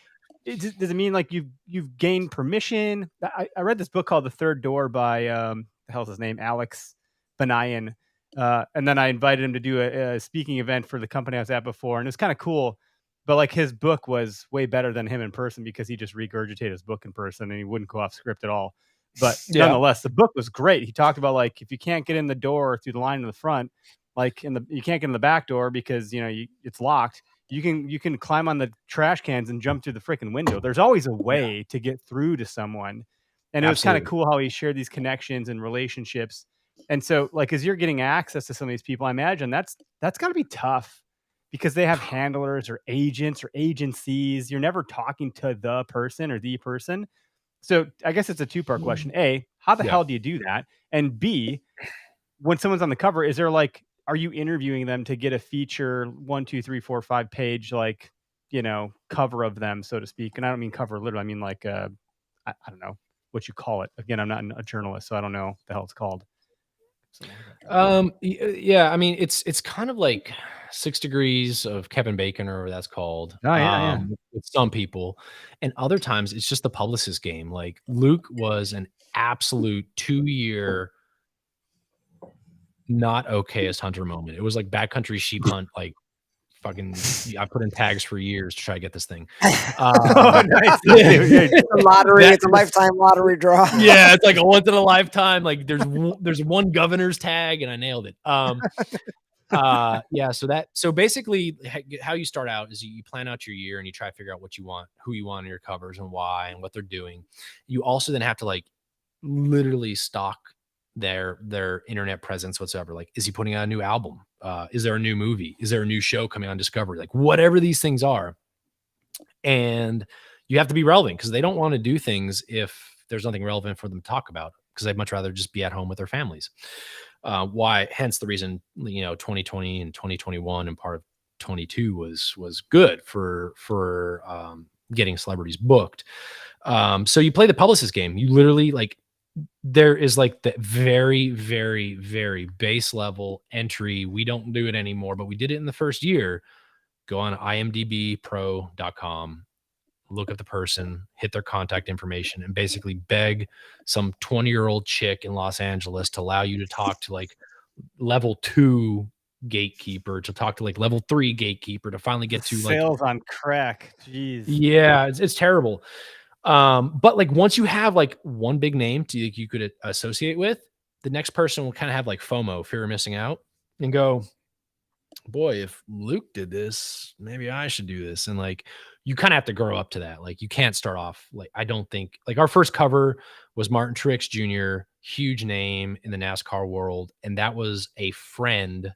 [SPEAKER 2] does it mean like you've gained permission? I read this book called The Third Door by the hell's his name, Alex Banayan, And then I invited him to do a speaking event for the company I was at before, and it's kind of cool. But like his book was way better than him in person because he just regurgitated his book in person and he wouldn't go off script at all. But nonetheless, the book was great. He talked about like if you can't get in the door through the line in the front, like you can't get in the back door because it's locked. You can climb on the trash cans and jump through the freaking window. There's always a way to get through to someone. And it was kind of cool how he shared these connections and relationships. And so like as you're getting access to some of these people, I imagine that's got to be tough because they have handlers or agents or agencies. You're never talking to the person or the person. So I guess it's a two-part question. A, how the hell do you do that? And B, when someone's on the cover, is there like, are you interviewing them to get a feature 1, 2, 3, 4, 5 page, like, cover of them, so to speak? And I don't mean cover literally. I mean like, I don't know what you call it. Again, I'm not a journalist, so I don't know what the hell it's called.
[SPEAKER 5] Yeah, I mean, it's kind of like 6 Degrees of Kevin Bacon or whatever that's called.
[SPEAKER 2] Oh, yeah.
[SPEAKER 5] With some people, and other times it's just the publicist game. Like Luke was an absolute 2-year not okayest hunter moment. It was like backcountry sheep hunt, like fucking. I put in tags for years to try to get this thing.
[SPEAKER 3] Nice. It's a lottery. It's a lifetime lottery draw.
[SPEAKER 5] Yeah, it's like a once in a lifetime. Like there's one governor's tag, and I nailed it. Yeah. So basically, how you start out is you plan out your year and you try to figure out what you want, who you want in your covers, and why, and what they're doing. You also then have to like literally stalk their internet presence whatsoever. Like, is he putting out a new album? Is there a new movie? Is there a new show coming on Discovery? Like whatever these things are. And you have to be relevant because they don't want to do things if there's nothing relevant for them to talk about, because they'd much rather just be at home with their families. Hence the reason, 2020 and 2021 and part of 22 was good for getting celebrities booked. So you play the publicist game. You literally like, there is like the very, very, very base level entry. We don't do it anymore, but we did it in the first year. Go on imdbpro.com, look at the person, hit their contact information, and basically beg some 20-year-old chick in Los Angeles to allow you to talk to like level 2 gatekeeper, to talk to like level 3 gatekeeper, to finally get to like
[SPEAKER 2] sales on crack. Jeez.
[SPEAKER 5] Yeah, it's terrible. But like once you have like one big name you could associate with, the next person will kind of have like FOMO, fear of missing out, and go, boy, if Luke did this, maybe I should do this. And like, you kind of have to grow up to that. Like you can't start off like, I don't think like our first cover was Martin Truex Jr., huge name in the NASCAR world. And that was a friend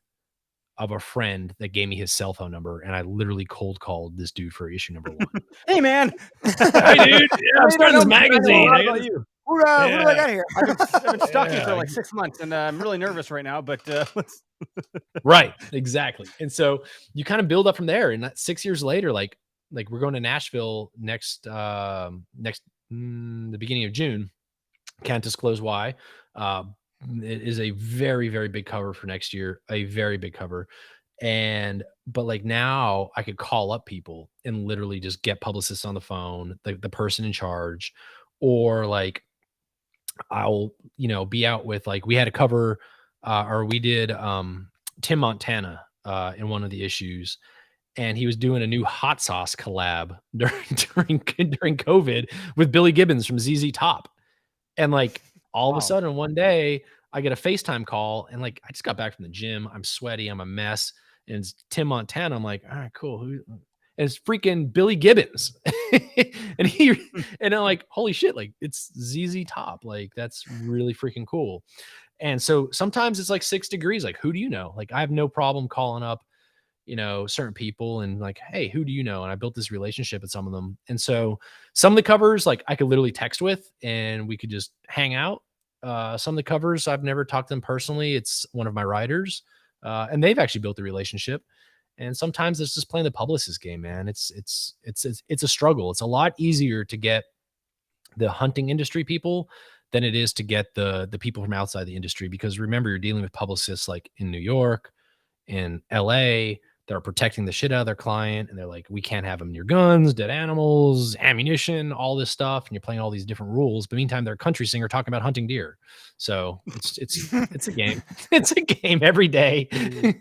[SPEAKER 5] of a friend that gave me his cell phone number. And I literally cold called this dude for issue number 1.
[SPEAKER 2] Hey man.
[SPEAKER 5] Hey dude. Yeah, I'm starting this magazine.
[SPEAKER 2] How about you? What do I got here? I've been stalking for like 6 months, and I'm really nervous right now. But let's.
[SPEAKER 5] Right, exactly. And so you kind of build up from there. And that 6 years later, like we're going to Nashville next the beginning of June. Can't disclose why. It is a very, very big cover for next year. A very big cover. But like now I could call up people and literally just get publicists on the phone, the person in charge, or like I'll, be out with like, we had a cover or we did Tim Montana in one of the issues, and he was doing a new hot sauce collab during COVID with Billy Gibbons from ZZ Top. And like all of a sudden one day I get a FaceTime call, and like, I just got back from the gym. I'm sweaty. I'm a mess. And it's Tim Montana. I'm like, all right, cool. And it's freaking Billy Gibbons. and I'm like, holy shit. Like it's ZZ Top. Like that's really freaking cool. And so sometimes it's like 6 degrees. Like, who do you know? Like I have no problem calling up, certain people and like, hey, who do you know? And I built this relationship with some of them. And so some of the covers, like I could literally text with and we could just hang out. Some of the covers, I've never talked to them personally. It's one of my writers, and they've actually built a relationship. And sometimes it's just playing the publicist game, man. It's a struggle. It's a lot easier to get the hunting industry people than it is to get the people from outside the industry. Because remember, you're dealing with publicists like in New York, in LA, that are protecting the shit out of their client, and they're like, we can't have them near guns, dead animals, ammunition, all this stuff, and you're playing all these different rules. But meantime, they're a country singer talking about hunting deer. So it's a game. It's a game every day.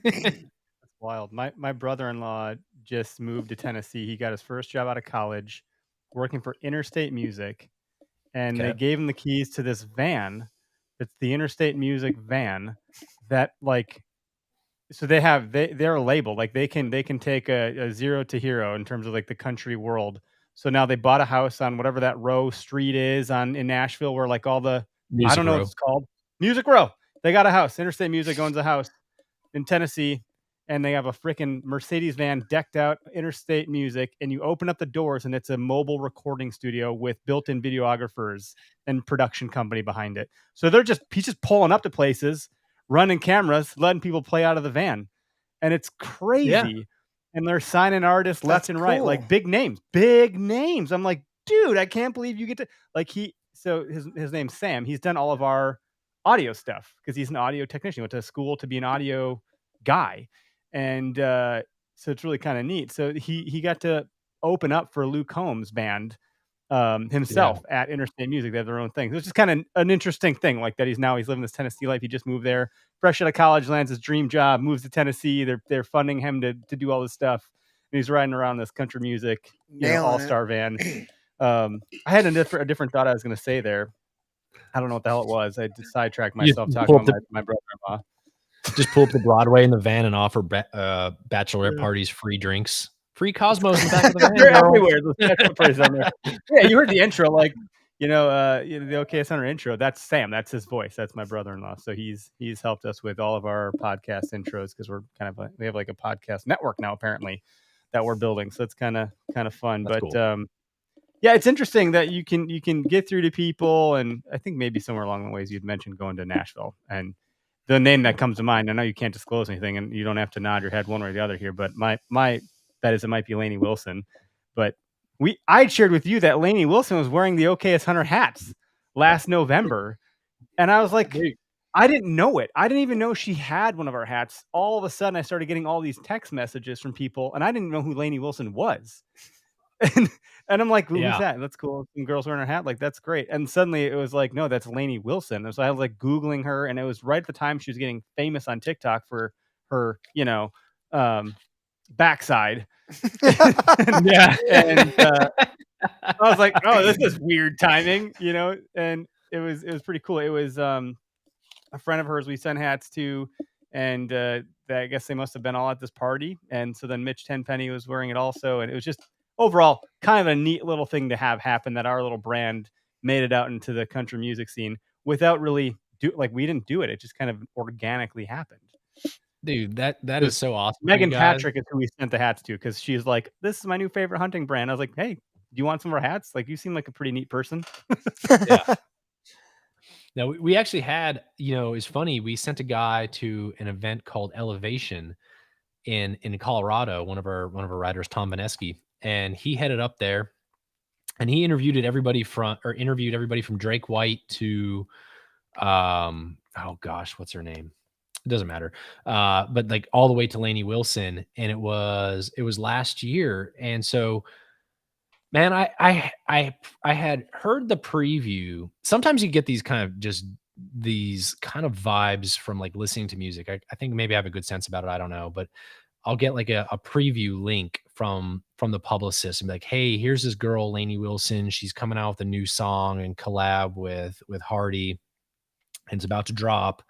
[SPEAKER 2] That's wild. My brother-in-law just moved to Tennessee. He got his first job out of college working for Interstate Music, and they gave him the keys to this van. It's the Interstate Music van that, like, so they're labeled, like they can take a zero to hero in terms of like the country world. So now they bought a house on whatever that row street is in Nashville, where like all the
[SPEAKER 5] Music
[SPEAKER 2] I don't know
[SPEAKER 5] Row.
[SPEAKER 2] what it's called, Music Row. They got a house. Interstate Music owns a house in Tennessee, and they have a freaking Mercedes van decked out, Interstate Music, and you open up the doors and it's a mobile recording studio with built-in videographers and production company behind it. So he's just pulling up to places, running cameras, letting people play out of the van. And it's crazy.
[SPEAKER 5] Yeah.
[SPEAKER 2] And they're signing artists left
[SPEAKER 3] That's
[SPEAKER 2] and right,
[SPEAKER 3] cool.
[SPEAKER 2] like big names. I'm like, dude, I can't believe you get to, like, his name's Sam. He's done all of our audio stuff because he's an audio technician. He went to school to be an audio guy. And so it's really kind of neat. So he got to open up for Luke Combs' band himself at Interstate Music. They have their own thing. It's just kind of an interesting thing, like that he's living this Tennessee life. He just moved there, fresh out of college, lands his dream job, moves to Tennessee. They're funding him to do all this stuff. And he's riding around this country music all-star van. I had a different thought I was going to say there. I don't know what the hell it was. I just sidetracked myself talking about my brother-in-law.
[SPEAKER 5] Just pull up the Broadway in the van and offer bachelorette parties free drinks. Free Cosmos in the back of the van.
[SPEAKER 2] They're everywhere. Those bachelor parties on there. Yeah, you heard the intro, like the OKS Hunter intro. That's Sam. That's his voice. That's my brother-in-law. So he's helped us with all of our podcast intros because we're we have like a podcast network now apparently that we're building. So it's kind of fun.
[SPEAKER 5] That's
[SPEAKER 2] but
[SPEAKER 5] cool.
[SPEAKER 2] yeah, it's interesting that you can get through to people, and I think maybe somewhere along the ways you'd mentioned going to Nashville, and the name that comes to mind. I know you can't disclose anything, and you don't have to nod your head one way or the other here, but my bet is it might be Lainey Wilson. But I shared with you that Lainey Wilson was wearing the OKS Hunter hats last November, and I was like, I didn't know it. I didn't even know she had one of our hats. All of a sudden, I started getting all these text messages from people, and I didn't know who Lainey Wilson was. And I'm like, who's that? That's cool. Some girls wearing her hat. Like, that's great. And suddenly it was like, no, that's Lainey Wilson. And so I was like Googling her, and it was right at the time she was getting famous on TikTok for her, backside.
[SPEAKER 5] Yeah.
[SPEAKER 2] And I was like, oh, this is weird timing, and it was pretty cool. It was a friend of hers we sent hats to, and I guess they must have been all at this party. And so then Mitch Tenpenny was wearing it also, and it was just overall kind of a neat little thing to have happen, that our little brand made it out into the country music scene without really we didn't do it. It just kind of organically happened.
[SPEAKER 5] Dude, that is so awesome.
[SPEAKER 2] Megan Patrick is who we sent the hats to, because she's like, this is my new favorite hunting brand. I was like, hey, do you want some of our hats? Like, you seem like a pretty neat person.
[SPEAKER 5] Yeah. Now, we actually had, it's funny. We sent a guy to an event called Elevation in Colorado, one of our riders, Tom Vaneski, and he headed up there, and he interviewed everybody from Drake White to, oh gosh, what's her name? It doesn't matter. But like all the way to Lainey Wilson. And it was last year. And so, man, I had heard the preview. Sometimes you get these kind of vibes from like listening to music. I think maybe I have a good sense about it. I don't know, but I'll get like a preview link from the publicist and be like, hey, here's this girl, Lainey Wilson. She's coming out with a new song and collab with Howdy, and it's about to drop,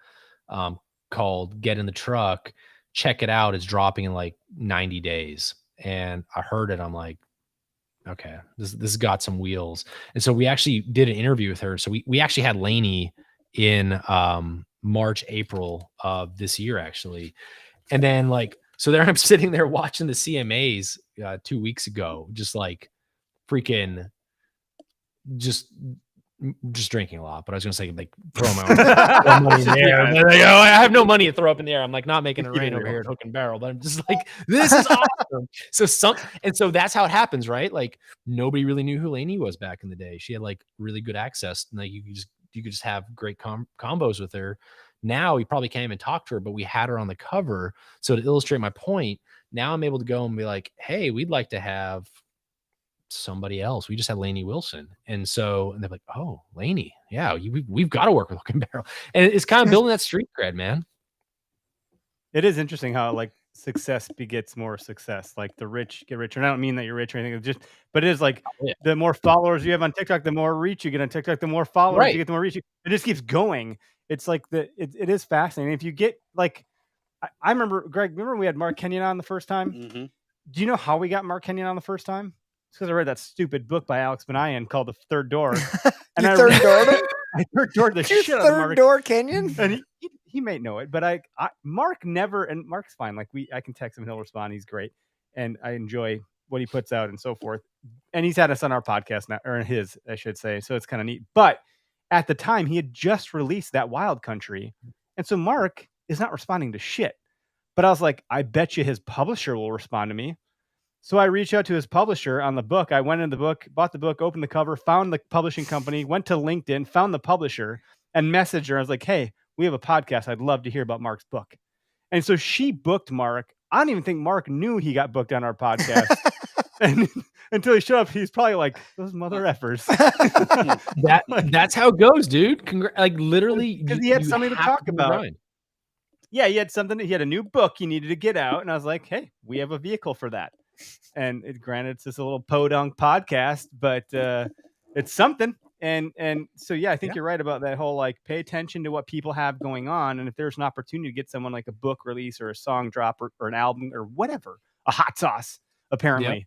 [SPEAKER 5] called Get in the Truck. Check it out. It's dropping in like 90 days. And I heard it. I'm like, okay, this has got some wheels. And so we actually did an interview with her. So we actually had Lainey in March, April of this year, actually. And then so there I'm sitting there watching the CMAs 2 weeks ago, just like freaking just drinking a lot. But I was going to say, like, throw my own money in the air. I have no money to throw up in the air. I'm like not making it rain over here at Hook and Barrel, but I'm just like, this is awesome. So that's how it happens, right? Like, nobody really knew who Lainey was back in the day. She had like really good access, and like you could just have great combos with her. Now we probably can't even talk to her, but we had her on the cover. So to illustrate my point, now I'm able to go and be like, hey, we'd like to have somebody else. We just had Lainey Wilson. And they're like, oh, Lainey. Yeah, we've got to work with Hook and Barrel. And it's kind of building that street cred, man.
[SPEAKER 2] It is interesting how like success begets more success. Like the rich get richer. And I don't mean that you're rich or anything. But it is like the more followers you have on TikTok, the more reach you get on TikTok, the more followers you get, the more reach. It just keeps going. It's like it is fascinating. If you get like, I remember, Greg, remember we had Mark Kenyon on the first time?
[SPEAKER 1] Mm-hmm.
[SPEAKER 2] Do you know how we got Mark Kenyon on the first time? It's because I read that stupid book by Alex Benayan called The Third Door. And
[SPEAKER 3] I third doored him?
[SPEAKER 2] I third doored the shit out of Mark.
[SPEAKER 3] Third door Kenyon?
[SPEAKER 2] And he may know it, but Mark never, and Mark's fine. Like I can text him, he'll respond. He's great. And I enjoy what he puts out and so forth. And he's had us on our podcast now, or his, I should say. So it's kind of neat. But at the time, he had just released that Wild Country. And so Mark is not responding to shit. But I was like, I bet you his publisher will respond to me. So I reached out to his publisher on the book. I went in the book, bought the book, opened the cover, found the publishing company, went to LinkedIn, found the publisher, and messaged her. I was like, hey, we have a podcast. I'd love to hear about Mark's book. And so she booked Mark. I don't even think Mark knew he got booked on our podcast. And until he showed up, he's probably like, those mother effers.
[SPEAKER 5] That's how it goes, dude. Like literally,
[SPEAKER 2] because he had something to talk about. Yeah, he had something. He had a new book he needed to get out. And I was like, hey, we have a vehicle for that. And granted, it's just a little podunk podcast, but it's something. And so, yeah, I think you're right about that whole, like, pay attention to what people have going on. And if there's an opportunity to get someone like a book release or a song drop or an album or whatever, a hot sauce, apparently,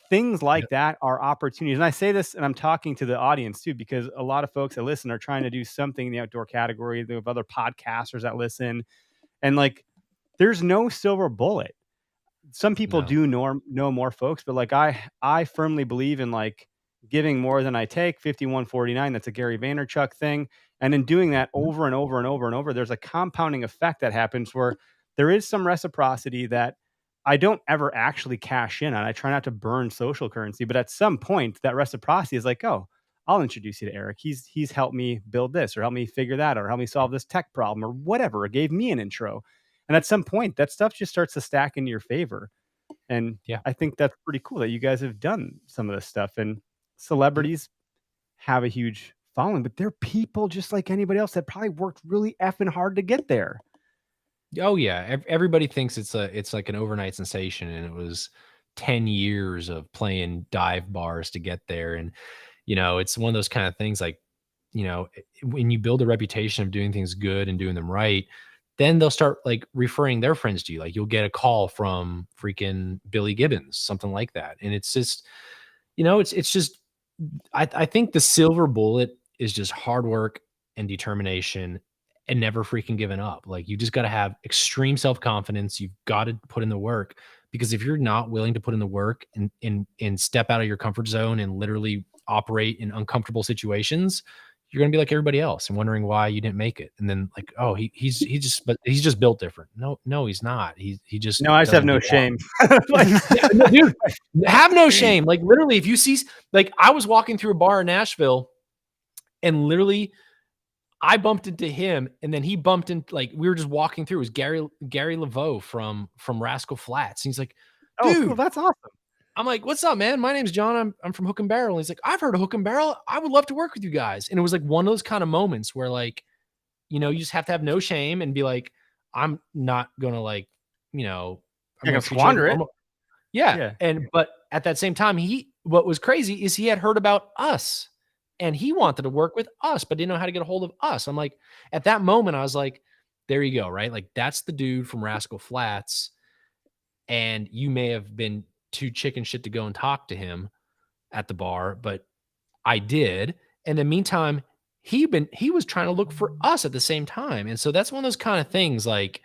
[SPEAKER 2] things like that are opportunities. And I say this, and I'm talking to the audience too, because a lot of folks that listen are trying to do something in the outdoor category. They have other podcasters that listen, and like, there's no silver bullet. Some people do know more folks, but like I firmly believe in like giving more than I take, 51-49. That's a Gary Vaynerchuk thing. And in doing that over and over and over and over, there's a compounding effect that happens where there is some reciprocity that I don't ever actually cash in on. I try not to burn social currency, but at some point that reciprocity is like, oh, I'll introduce you to Eric. He's helped me build this or help me figure that or help me solve this tech problem or whatever. It gave me an intro. And at some point, that stuff just starts to stack into your favor. And I think that's pretty cool that you guys have done some of this stuff. And celebrities have a huge following, but they're people just like anybody else that probably worked really effing hard to get there.
[SPEAKER 5] Oh yeah, everybody thinks it's like an overnight sensation, and it was 10 years of playing dive bars to get there. And it's one of those kind of things like, when you build a reputation of doing things good and doing them right, then they'll start like referring their friends to you. Like you'll get a call from freaking Billy Gibbons, something like that. And it's just, it's just, I think the silver bullet is just hard work and determination and never freaking giving up. Like you just got to have extreme self-confidence. You've got to put in the work, because if you're not willing to put in the work and step out of your comfort zone and literally operate in uncomfortable situations, you're going to be like everybody else and wondering why you didn't make it. And then like, oh, he's just built different. No, he's not. He just,
[SPEAKER 2] no, I just have no shame.
[SPEAKER 5] Dude, have no shame. Like literally, if you see, like I was walking through a bar in Nashville and literally I bumped into him, and then he bumped in, like we were just walking through. It was Gary Laveau from Rascal Flatts. And he's like, dude,
[SPEAKER 2] oh, cool, that's awesome.
[SPEAKER 5] I'm like, what's up, man? My name's John. I'm from Hook and Barrel. And he's like, I've heard of Hook and Barrel. I would love to work with you guys. And it was like one of those kind of moments where like, you just have to have no shame and be like, I'm not going to like, I'm
[SPEAKER 2] going to squander it.
[SPEAKER 5] Yeah. But at that same time, what was crazy is he had heard about us and he wanted to work with us, but didn't know how to get a hold of us. I'm like, at that moment, I was like, there you go. Right. Like that's the dude from Rascal Flatts. And you may have been too chicken shit to go and talk to him at the bar, but I did. And in the meantime, he was trying to look for us at the same time. And so that's one of those kind of things like,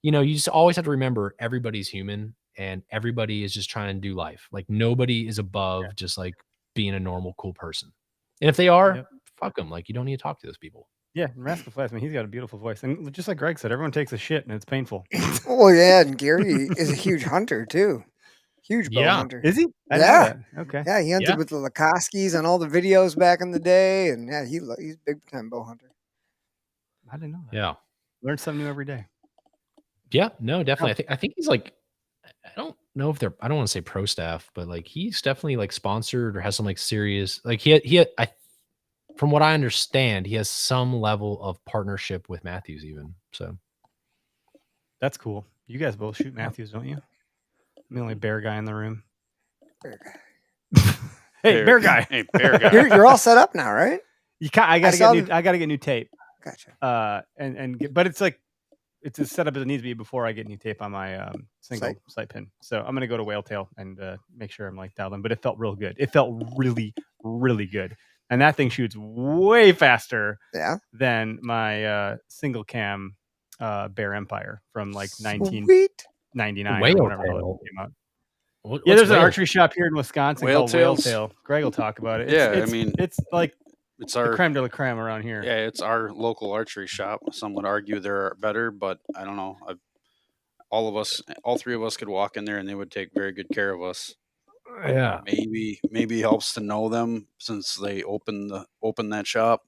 [SPEAKER 5] you just always have to remember everybody's human and everybody is just trying to do life. Like nobody is above just like being a normal, cool person. And if they are, fuck them. Like you don't need to talk to those people.
[SPEAKER 2] Yeah, Rascal Flatts, man, he's got a beautiful voice. And just like Greg said, everyone takes a shit and it's painful.
[SPEAKER 3] Oh, yeah, and Gary is a huge hunter, too. Huge bow hunter.
[SPEAKER 2] Is he?
[SPEAKER 3] Yeah.
[SPEAKER 2] Okay.
[SPEAKER 3] Yeah, he hunted with the Lakoskis on all the videos back in the day. And yeah, he's a big-time bow hunter.
[SPEAKER 2] I didn't know that.
[SPEAKER 5] Yeah.
[SPEAKER 2] Learn something new every day.
[SPEAKER 5] Yeah, no, definitely. I think he's like, I don't know if they're, I don't want to say pro staff, but like he's definitely like sponsored or has some like serious, like from what I understand, he has some level of partnership with Matthews even. So
[SPEAKER 2] That's cool. You guys both shoot Matthews, don't you? I'm the only bear guy in the room.
[SPEAKER 3] Bear guy.
[SPEAKER 2] Hey, bear guy.
[SPEAKER 1] Hey, bear guy.
[SPEAKER 3] You're all set up now, right?
[SPEAKER 2] I gotta get new tape.
[SPEAKER 3] Gotcha.
[SPEAKER 2] But it's like it's as set up as it needs to be before I get new tape on my single sight pin. So I'm gonna go to Whale Tail and make sure I'm like dialed in. But it felt real good. It felt really, really good. And that thing shoots way faster than my single cam Bear Empire from like 1999 or whatever it came out. Yeah, there's an archery shop here in Wisconsin called Whale Tail. Greg will talk about it. It's like
[SPEAKER 1] it's our
[SPEAKER 2] the creme de la creme around here.
[SPEAKER 1] Yeah, it's our local archery shop. Some would argue they're better, but I don't know. All three of us could walk in there and they would take very good care of us.
[SPEAKER 5] Yeah,
[SPEAKER 1] maybe helps to know them since they opened that shop.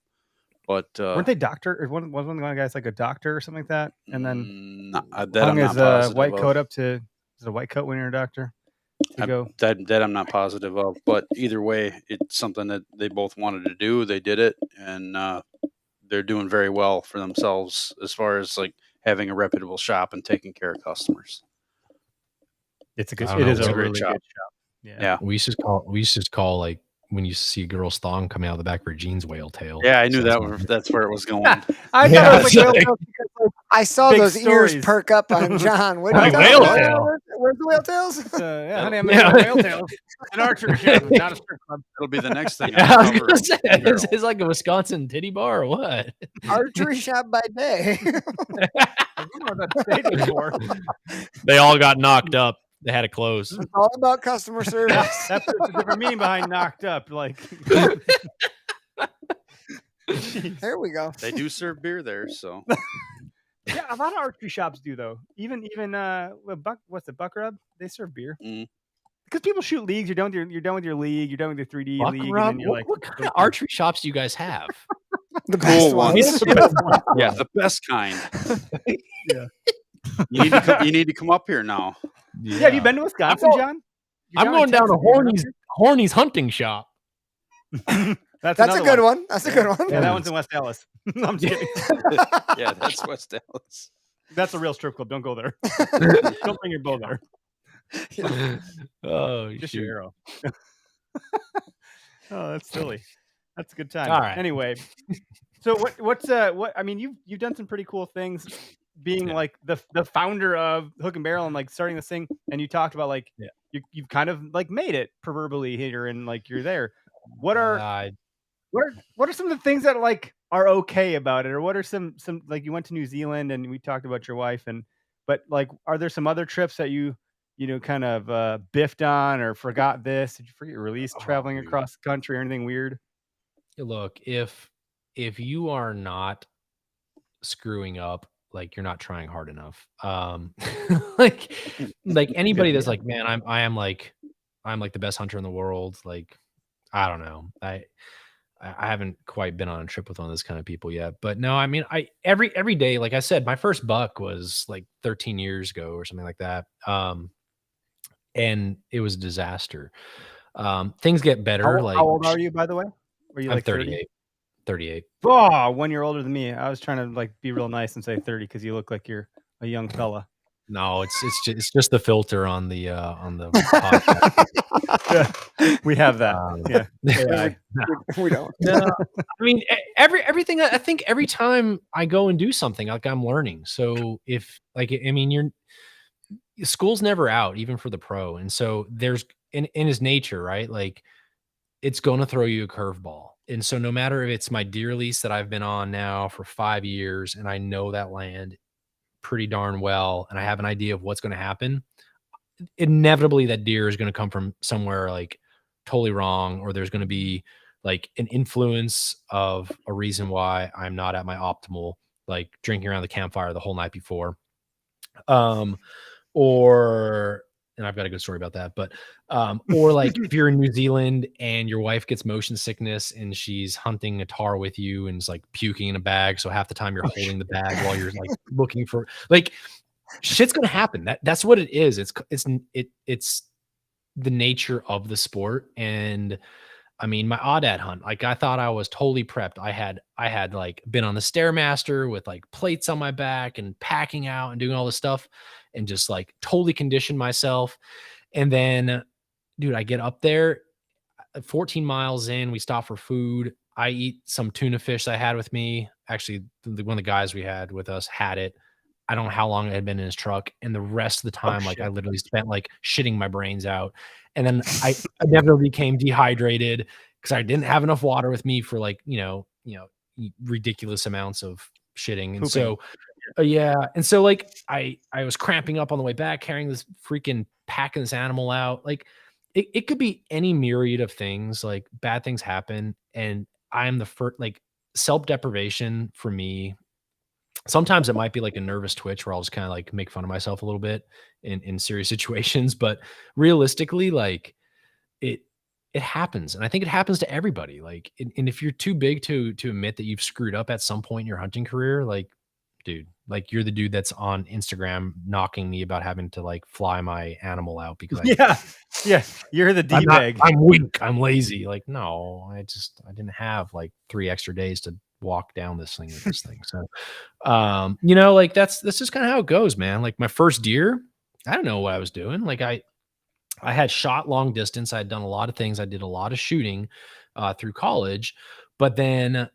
[SPEAKER 1] But
[SPEAKER 2] weren't they doctor? Or was one of the guys like a doctor or something like that? And then
[SPEAKER 1] hung his
[SPEAKER 2] white coat up to is it a white coat when you're a doctor?
[SPEAKER 1] That I'm not positive of, but either way, it's something that they both wanted to do. They did it, and they're doing very well for themselves as far as like having a reputable shop and taking care of customers.
[SPEAKER 2] It is a really good shop.
[SPEAKER 5] Yeah. We used to call like when you see a girl's thong coming out of the back of her jeans, Whale Tail.
[SPEAKER 1] Yeah, I knew that's where it was going.
[SPEAKER 3] I thought it was like Whale Tail because I saw those ears perk up on John. What are you
[SPEAKER 5] Whale Tail.
[SPEAKER 3] Where's the Whale Tails?
[SPEAKER 2] Honey, I'm in Whale Tails. An archery shop, not a strip club.
[SPEAKER 1] It'll be the next thing.
[SPEAKER 5] I was gonna say, it's like a Wisconsin titty bar or what?
[SPEAKER 3] Archery shop by day.
[SPEAKER 5] They all got knocked up. They had to close.
[SPEAKER 3] It's all about customer service.
[SPEAKER 2] That's the different meaning behind knocked up. Like,
[SPEAKER 3] there we go.
[SPEAKER 1] They do serve beer there, so.
[SPEAKER 2] Yeah, a lot of archery shops do though. Even Buck Rub? They serve beer. Because people shoot leagues. You're done with your league. You're done with your 3D
[SPEAKER 5] Buck
[SPEAKER 2] league.
[SPEAKER 5] Rub?
[SPEAKER 2] And then you're
[SPEAKER 5] what kind of archery shops do you guys have?
[SPEAKER 3] The best ones.
[SPEAKER 1] Yeah, the best kind.
[SPEAKER 2] Yeah.
[SPEAKER 1] You need to come up here now.
[SPEAKER 2] Yeah, have you been to Wisconsin, John?
[SPEAKER 5] I'm going down to Horny's hunting shop.
[SPEAKER 3] That's a good one. That's a good one.
[SPEAKER 2] Yeah, that one's in West Dallas. I'm just kidding.
[SPEAKER 1] Yeah, that's West Dallas.
[SPEAKER 2] That's a real strip club. Don't go there. Don't bring your bow there.
[SPEAKER 3] Yeah.
[SPEAKER 5] Oh,
[SPEAKER 2] just your arrow. Oh, that's silly. That's a good time.
[SPEAKER 5] All right.
[SPEAKER 2] Anyway, so what I mean, you've done some pretty cool things. Being like the founder of Hook and Barrel and like starting this thing, and you talked about like you've kind of like made it proverbially here and like you're there. What are some of the things that like are okay about it, or what are some like you went to New Zealand and we talked about your wife but like are there some other trips that you kind of biffed on or forgot this? Did you forget your release traveling across the country or anything weird?
[SPEAKER 5] Look, if you are not screwing up, like you're not trying hard enough. Like anybody that's like, man, I'm like the best hunter in the world. Like, I don't know. I haven't quite been on a trip with one of those kind of people yet, but no, I mean, every day, like I said, my first buck was like 13 years ago or something like that. And it was a disaster. Things get better.
[SPEAKER 2] How old are you, by the way? Were you
[SPEAKER 5] I'm
[SPEAKER 2] like
[SPEAKER 5] 38. 38.
[SPEAKER 2] Oh, 1 year older than me. I was trying to like be real nice and say 30 because you look like you're a young fella.
[SPEAKER 5] No, it's just the filter on the podcast.
[SPEAKER 2] Yeah, we have that.
[SPEAKER 3] We don't.
[SPEAKER 5] No, I mean everything. I think every time I go and do something, like I'm learning. So if like I mean, school's never out, even for the pro, and so there's in his nature, right? Like it's going to throw you a curveball. And so no matter if it's my deer lease that I've been on now for 5 years and I know that land pretty darn well and I have an idea of what's going to happen, inevitably that deer is going to come from somewhere like totally wrong, or there's going to be like an influence of a reason why I'm not at my optimal, like drinking around the campfire the whole night before. Or and I've got a good story about that. But or like if you're in New Zealand and your wife gets motion sickness and she's hunting a tar with you and is like puking in a bag, so half the time you're holding the bag while you're like looking for like shit's gonna happen. That's what it is. It's the nature of the sport. And I mean, my Aoudad hunt, like I thought I was totally prepped. I had like been on the Stairmaster with like plates on my back and packing out and doing all this stuff and just like totally conditioned myself. And then, dude, I get up there 14 miles in, we stop for food. I eat some tuna fish I had with me. Actually, one of the guys we had with us had it. I don't know how long it had been in his truck. And the rest of the time, like I literally spent like shitting my brains out. And then I inevitably became dehydrated because I didn't have enough water with me for like, ridiculous amounts of shitting. And so, yeah. And so like I was cramping up on the way back, carrying this freaking packing this animal out. Like it could be any myriad of things, like bad things happen. And I'm the first, like self-deprivation for me. Sometimes it might be like a nervous twitch where I'll just kind of like make fun of myself a little bit in serious situations, but realistically, like it happens. And I think it happens to everybody. Like, and if you're too big to admit that you've screwed up at some point in your hunting career, like, dude, like you're the dude that's on Instagram knocking me about having to like fly my animal out because
[SPEAKER 2] you're the D-bag.
[SPEAKER 5] I'm weak. I'm lazy. Like, no, I didn't have like 3 extra days to walk down this thing with this thing. So, like that's just kind of how it goes, man. Like my first deer, I don't know what I was doing. Like I had shot long distance. I had done a lot of things. I did a lot of shooting through college, but then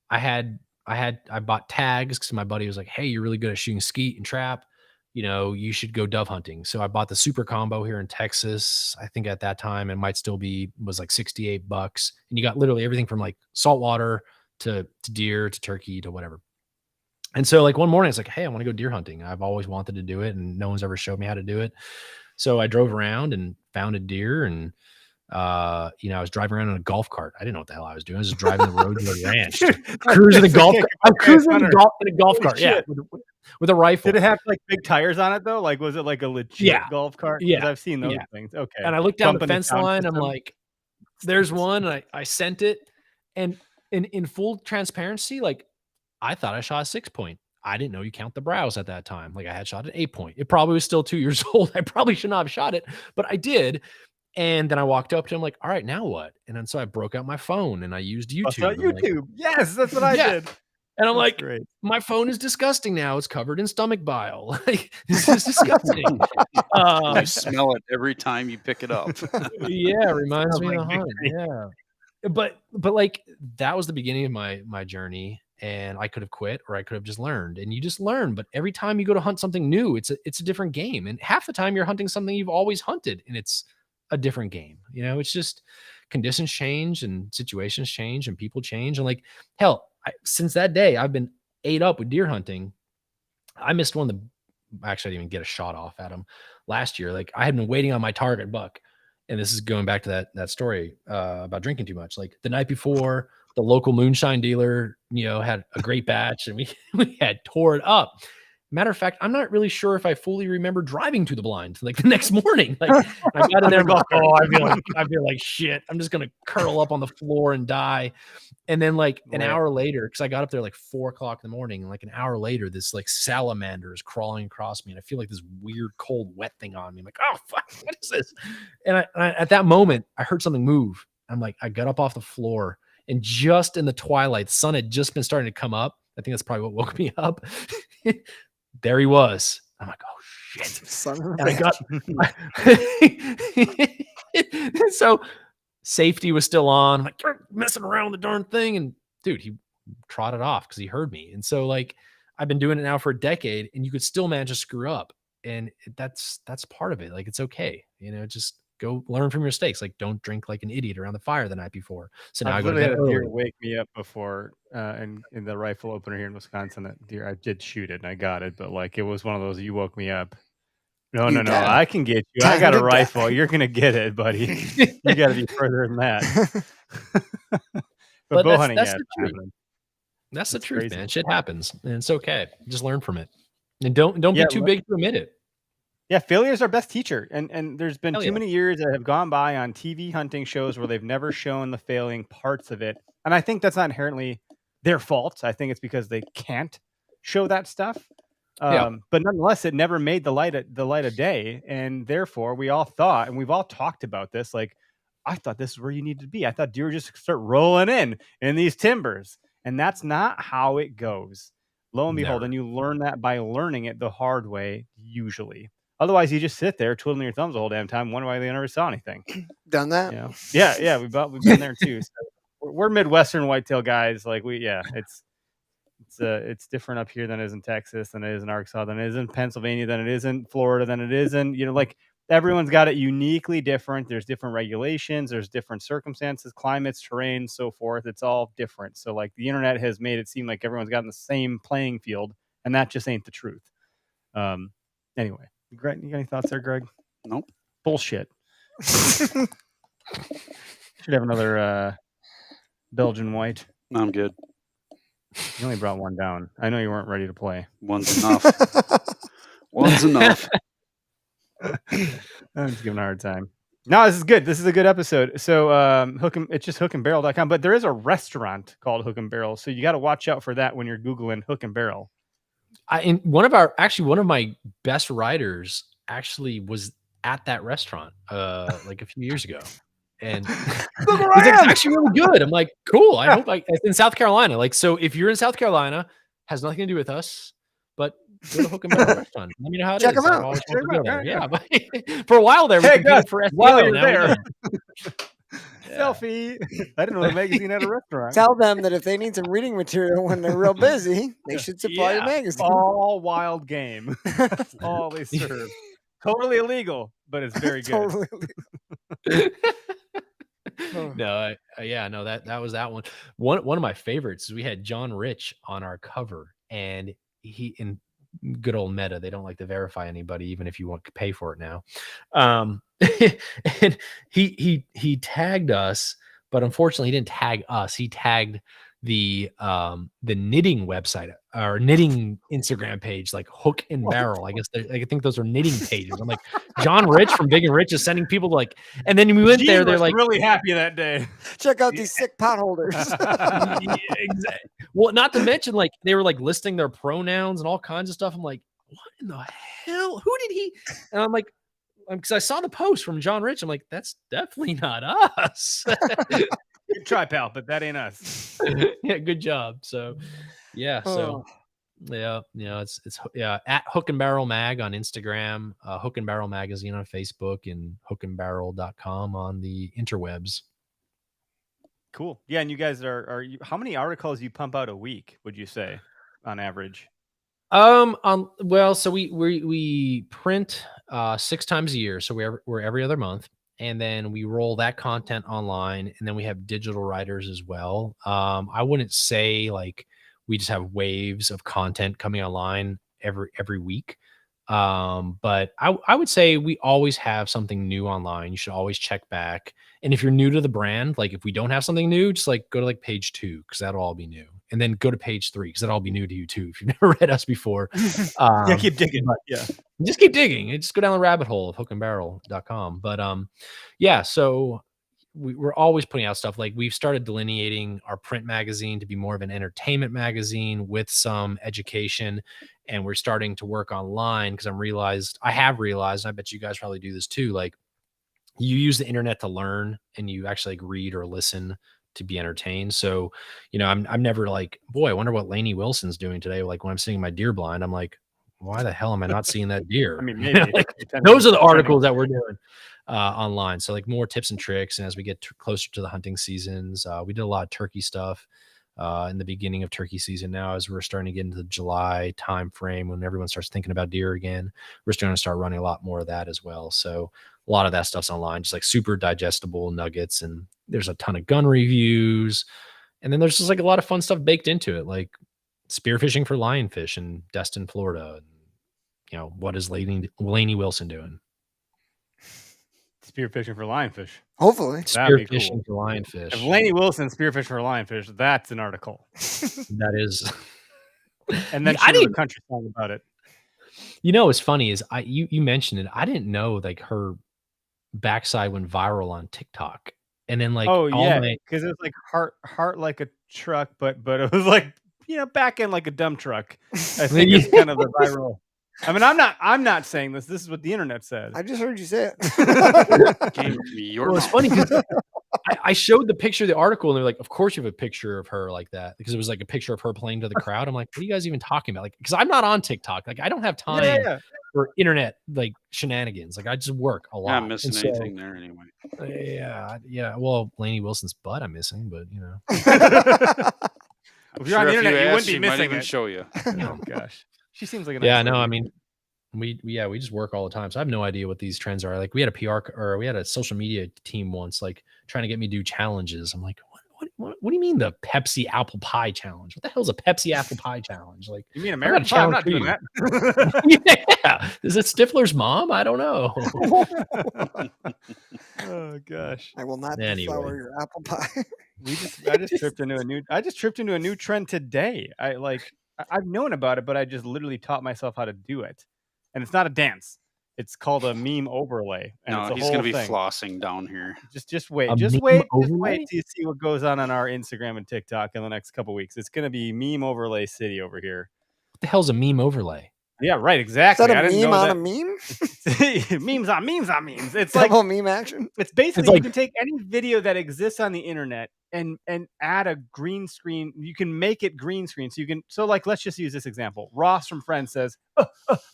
[SPEAKER 5] I bought tags because my buddy was like, hey, you're really good at shooting skeet and trap. You should go dove hunting. So I bought the super combo here in Texas. I think at that time it might still was like $68. And you got literally everything from like saltwater to deer to turkey to whatever. And so like one morning it's like, hey, I want to go deer hunting. I've always wanted to do it and no one's ever showed me how to do it. So I drove around and found a deer and I was driving around in a golf cart. I didn't know what the hell I was doing. I was just driving the road to the ranch, cruising a golf cart. I'm cruising in a golf cart. Yeah. With a rifle.
[SPEAKER 2] Did it have like big tires on it though? Like, was it like a legit golf cart?
[SPEAKER 5] Yeah.
[SPEAKER 2] I've seen those things. Okay.
[SPEAKER 5] And I looked down the fence line. I'm like, there's one. And I sent it. And in full transparency, like I thought I shot a 6-point. I didn't know you count the browse at that time. Like I had shot an 8-point. It probably was still 2 years old. I probably should not have shot it, but I did. And then I walked up to him like, all right, now what? And then so I broke out my phone and I used YouTube.
[SPEAKER 2] YouTube. Yes, that's what I did.
[SPEAKER 5] And I'm like, great. My phone is disgusting now. It's covered in stomach bile. Like, this is disgusting.
[SPEAKER 1] You smell it every time you pick it up.
[SPEAKER 5] Yeah, it reminds me of the hunt. Yeah. But like that was the beginning of my journey. And I could have quit or I could have just learned. And you just learn. But every time you go to hunt something new, it's a different game. And half the time you're hunting something you've always hunted. And it's a different game. It's just conditions change and situations change and people change. And like, hell, since that day, I've been ate up with deer hunting. I missed one of the, actually I didn't even get a shot off at him last year. Like I had been waiting on my target buck. And this is going back to that story about drinking too much. Like the night before, the local moonshine dealer, had a great batch and we had tore it up. Matter of fact, I'm not really sure if I fully remember driving to the blind like the next morning. Like I got in there and go, I feel like shit. I'm just gonna curl up on the floor and die. And then like an hour later, because I got up there like 4:00 in the morning, and like an hour later, this like salamander is crawling across me, and I feel like this weird, cold, wet thing on me. I'm like, oh fuck, what is this? And I at that moment, I heard something move. I'm like, I got up off the floor, and just in the twilight, the sun had just been starting to come up. I think that's probably what woke me up. There he was. I'm like, oh shit.
[SPEAKER 3] Son of a
[SPEAKER 5] and I got so safety was still on. I'm like, you're messing around with the darn thing. And dude, he trotted off because he heard me. And so like I've been doing it now for a decade and you could still manage to screw up. And that's part of it. Like it's okay. Just go learn from your mistakes. Like don't drink like an idiot around the fire the night before. So now I go to bed early.
[SPEAKER 2] Wake me up before in the rifle opener here in Wisconsin. That deer, I did shoot it and I got it, but like it was one of those you woke me up. No, I can get you. I got a rifle. You're gonna get it, buddy. You got to be further than that. but bow hunting,
[SPEAKER 5] that's the truth. That's the truth, man. Shit happens, and it's okay. Just learn from it, and don't be too big to admit it.
[SPEAKER 2] Yeah, failure is our best teacher. And there's been
[SPEAKER 5] Hell
[SPEAKER 2] too
[SPEAKER 5] yeah.
[SPEAKER 2] many years that have gone by on TV hunting shows where they've never shown the failing parts of it. And I think that's not inherently their fault. I think it's because they can't show that stuff.
[SPEAKER 5] Yeah.
[SPEAKER 2] But nonetheless, it never made the light of day. And therefore, we all thought, and we've all talked about this, like, I thought this is where you needed to be. I thought deer would just start rolling in these timbers. And that's not how it goes. Lo and behold,
[SPEAKER 5] Never.
[SPEAKER 2] and you learn that by learning it the hard way, usually. Otherwise, you just sit there twiddling your thumbs the whole damn time, wondering why they never saw anything.
[SPEAKER 3] Done that?
[SPEAKER 2] You know? Yeah, we've been there too. So we're Midwestern whitetail guys. Like it's different up here than it is in Texas, than it is in Arkansas, than it is in Pennsylvania, than it is in Florida, than it is in, like everyone's got it uniquely different. There's different regulations, there's different circumstances, climates, terrain, so forth. It's all different. So like the internet has made it seem like everyone's gotten the same playing field, and that just ain't the truth. Anyway, Greg, you got any thoughts there, Greg?
[SPEAKER 1] Nope.
[SPEAKER 2] Bullshit. Should have another Belgian white.
[SPEAKER 1] No, I'm good.
[SPEAKER 2] You only brought one down. I know you weren't ready to play.
[SPEAKER 1] One's enough. One's enough.
[SPEAKER 2] I'm just giving a hard time. No, this is good. This is a good episode. So it's just hookandbarrel.com, but there is a restaurant called Hook and Barrel. So you got to watch out for that when you're Googling Hook and Barrel.
[SPEAKER 5] One of my best riders actually was at that restaurant like a few years ago. And it's actually really good. I'm like, cool. I hope it's in South Carolina. Like, so if you're in South Carolina, has nothing to do with us, but go to Hook and Barrel restaurant. Let me know how it
[SPEAKER 3] Check
[SPEAKER 5] is.
[SPEAKER 3] them
[SPEAKER 5] I've
[SPEAKER 3] out.
[SPEAKER 5] always
[SPEAKER 3] Check
[SPEAKER 5] wanted to
[SPEAKER 3] 'em
[SPEAKER 5] go
[SPEAKER 3] out.
[SPEAKER 5] there. Yeah. But for a while there, we
[SPEAKER 2] Hey,
[SPEAKER 5] competed
[SPEAKER 2] guys,
[SPEAKER 5] for SEO.
[SPEAKER 2] while you're
[SPEAKER 5] Now we
[SPEAKER 2] there.
[SPEAKER 5] know.
[SPEAKER 2] Selfie. I didn't know the magazine had a restaurant.
[SPEAKER 3] Tell them that if they need some reading material when they're real busy, they should supply your
[SPEAKER 5] Yeah.
[SPEAKER 3] magazine.
[SPEAKER 2] All wild game. That's all they serve. Totally illegal, but it's very good.
[SPEAKER 3] Totally.
[SPEAKER 5] No, that was that one. One of my favorites is we had John Rich on our cover, and he in good old Meta, they don't like to verify anybody, even if you want to pay for it now. And he tagged us, but unfortunately he didn't tag us. He tagged the knitting website or knitting Instagram page, like Hook and Barrel. I guess I think those are knitting pages. I'm like, John Rich from Big and Rich is sending people like, and then we went there. They're like
[SPEAKER 2] really happy that day.
[SPEAKER 3] Check out these sick potholders.
[SPEAKER 5] yeah, exactly. Well, not to mention, like they were like listing their pronouns and all kinds of stuff. I'm like, what in the hell? Who did he? And I'm like, because I saw the post from John Rich. I'm like, that's definitely not us.
[SPEAKER 2] Good try, pal, but that ain't us.
[SPEAKER 5] Yeah, good job. So, yeah, so yeah, it's at Hook and Barrel Mag on Instagram, Hook and Barrel Magazine on Facebook, and hookandbarrel.com on the interwebs.
[SPEAKER 2] Cool. Yeah, and you guys are you, how many articles you pump out a week, would you say, on average?
[SPEAKER 5] Well, so we print 6 times a year, so we're every other month, and then we roll that content online, and then we have digital writers as well. I wouldn't say like we just have waves of content coming online every week. But I would say we always have something new online. You should always check back. And if you're new to the brand, like if we don't have something new, just like go to like page 2, because that'll all be new. And then go to page 3, because that'll all be new to you too, if you've never read us before.
[SPEAKER 2] Yeah, keep digging. Yeah.
[SPEAKER 5] Just keep digging. And just go down the rabbit hole of hookandbarrel.com. But yeah, so we're always putting out stuff. Like we've started delineating our print magazine to be more of an entertainment magazine with some education. And we're starting to work online because I have realized, and I bet you guys probably do this too, like you use the internet to learn and you actually like read or listen to be entertained. So, I'm never like, boy, I wonder what Lainey Wilson's doing today. Like when I'm seeing my deer blind, I'm like, why the hell am I not seeing that deer?
[SPEAKER 2] I mean, maybe
[SPEAKER 5] like, those are the articles that we're doing online. So like more tips and tricks. And as we get closer to the hunting seasons, we did a lot of turkey stuff in the beginning of turkey season. Now, as we're starting to get into the July time frame, when everyone starts thinking about deer again, we're starting to start running a lot more of that as well. So a lot of that stuff's online, just like super digestible nuggets. And there's a ton of gun reviews. And then there's just like a lot of fun stuff baked into it, like spearfishing for lionfish in Destin, Florida. And, what is Lainey Wilson doing?
[SPEAKER 2] Spearfishing for lionfish.
[SPEAKER 3] Hopefully.
[SPEAKER 5] Spearfishing for lionfish.
[SPEAKER 2] If Lainey Wilson spearfish for lionfish, that's an article.
[SPEAKER 5] That is.
[SPEAKER 2] And then she wrote a country song about it.
[SPEAKER 5] You know what's funny is you mentioned it. I didn't know like her backside went viral on TikTok. And then like
[SPEAKER 2] Oh
[SPEAKER 5] all
[SPEAKER 2] yeah,
[SPEAKER 5] my
[SPEAKER 2] because it was like heart like a truck, but it was like back end like a dump truck. I think it's kind of the viral. I mean, I'm not saying this. This is what the internet said.
[SPEAKER 3] I just heard you say it.
[SPEAKER 1] Came from your
[SPEAKER 5] well, it's
[SPEAKER 1] mouth.
[SPEAKER 5] funny because I showed the picture of the article and they're like, of course you have a picture of her like that because it was like a picture of her playing to the crowd. I'm like, what are you guys even talking about? Like, because I'm not on TikTok. Like, I don't have time
[SPEAKER 2] Yeah.
[SPEAKER 5] for internet like shenanigans. Like, I just work a lot.
[SPEAKER 1] Not missing
[SPEAKER 5] And so,
[SPEAKER 1] anything there anyway.
[SPEAKER 5] yeah. Well, Lainey Wilson's butt I'm missing, but you know.
[SPEAKER 1] I'm
[SPEAKER 2] If you're on the
[SPEAKER 1] if you
[SPEAKER 2] internet, you wouldn't
[SPEAKER 1] asked,
[SPEAKER 2] be
[SPEAKER 1] she might
[SPEAKER 2] missing
[SPEAKER 1] even
[SPEAKER 2] it.
[SPEAKER 1] show you.
[SPEAKER 2] Oh gosh, she seems like a nice
[SPEAKER 5] Yeah, no,
[SPEAKER 2] lady.
[SPEAKER 5] I mean, we just work all the time, so I have no idea what these trends are. Like, we had a we had a social media team once, like trying to get me to do challenges. I'm like, what do you mean the Pepsi apple pie challenge? What the hell is a Pepsi apple pie challenge? Like,
[SPEAKER 2] You mean
[SPEAKER 5] I got a
[SPEAKER 2] American Pie? I'm not
[SPEAKER 5] challenge
[SPEAKER 2] doing
[SPEAKER 5] for
[SPEAKER 2] that.
[SPEAKER 5] yeah, is it Stifler's mom? I don't know.
[SPEAKER 2] Oh gosh,
[SPEAKER 3] I will not
[SPEAKER 5] Anyway.
[SPEAKER 3] deflower your apple pie.
[SPEAKER 2] I just tripped into a new trend today. I've known about it, but I just literally taught myself how to do it, and it's not a dance. It's called a meme overlay, and
[SPEAKER 1] No,
[SPEAKER 2] it's a
[SPEAKER 1] he's
[SPEAKER 2] whole
[SPEAKER 1] gonna be
[SPEAKER 2] thing.
[SPEAKER 1] flossing down here.
[SPEAKER 2] Just wait,
[SPEAKER 5] A
[SPEAKER 2] just
[SPEAKER 5] meme
[SPEAKER 2] wait
[SPEAKER 5] overlay?
[SPEAKER 2] till you see what goes on our Instagram and TikTok in the next couple weeks. It's gonna be meme overlay city over here.
[SPEAKER 5] What the hell's a meme overlay?
[SPEAKER 2] Yeah, right,
[SPEAKER 3] Is
[SPEAKER 2] exactly.
[SPEAKER 3] that
[SPEAKER 2] I
[SPEAKER 3] a
[SPEAKER 2] didn't
[SPEAKER 3] meme
[SPEAKER 2] know
[SPEAKER 3] on a
[SPEAKER 2] that.
[SPEAKER 3] meme?
[SPEAKER 2] Memes on memes on memes. It's like
[SPEAKER 3] Double meme action?
[SPEAKER 2] it's basically
[SPEAKER 5] It's like-
[SPEAKER 2] you can take any video that exists on the internet and add a green screen. You can make it green screen. So like let's just use this example. Ross from Friends says,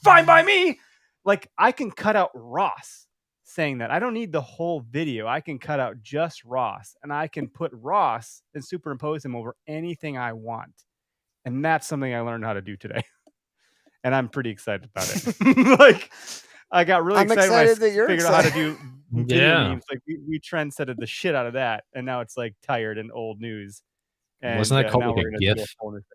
[SPEAKER 2] "Fine by me." Like I can cut out Ross saying that. I don't need the whole video. I can cut out just Ross, and I can put Ross and superimpose him over anything I want. And that's something I learned how to do today. And I'm pretty excited about it. Like I got really
[SPEAKER 3] I'm
[SPEAKER 2] excited when I
[SPEAKER 3] excited that you're
[SPEAKER 2] figured out how to
[SPEAKER 3] excited.
[SPEAKER 2] do video
[SPEAKER 5] Yeah.
[SPEAKER 2] memes. Like we trendsetted the shit out of that, and now it's like tired and old news. And
[SPEAKER 5] Wasn't that called
[SPEAKER 2] now
[SPEAKER 5] like
[SPEAKER 2] we're
[SPEAKER 5] a
[SPEAKER 2] gonna do
[SPEAKER 5] GIF?
[SPEAKER 2] whole new thing.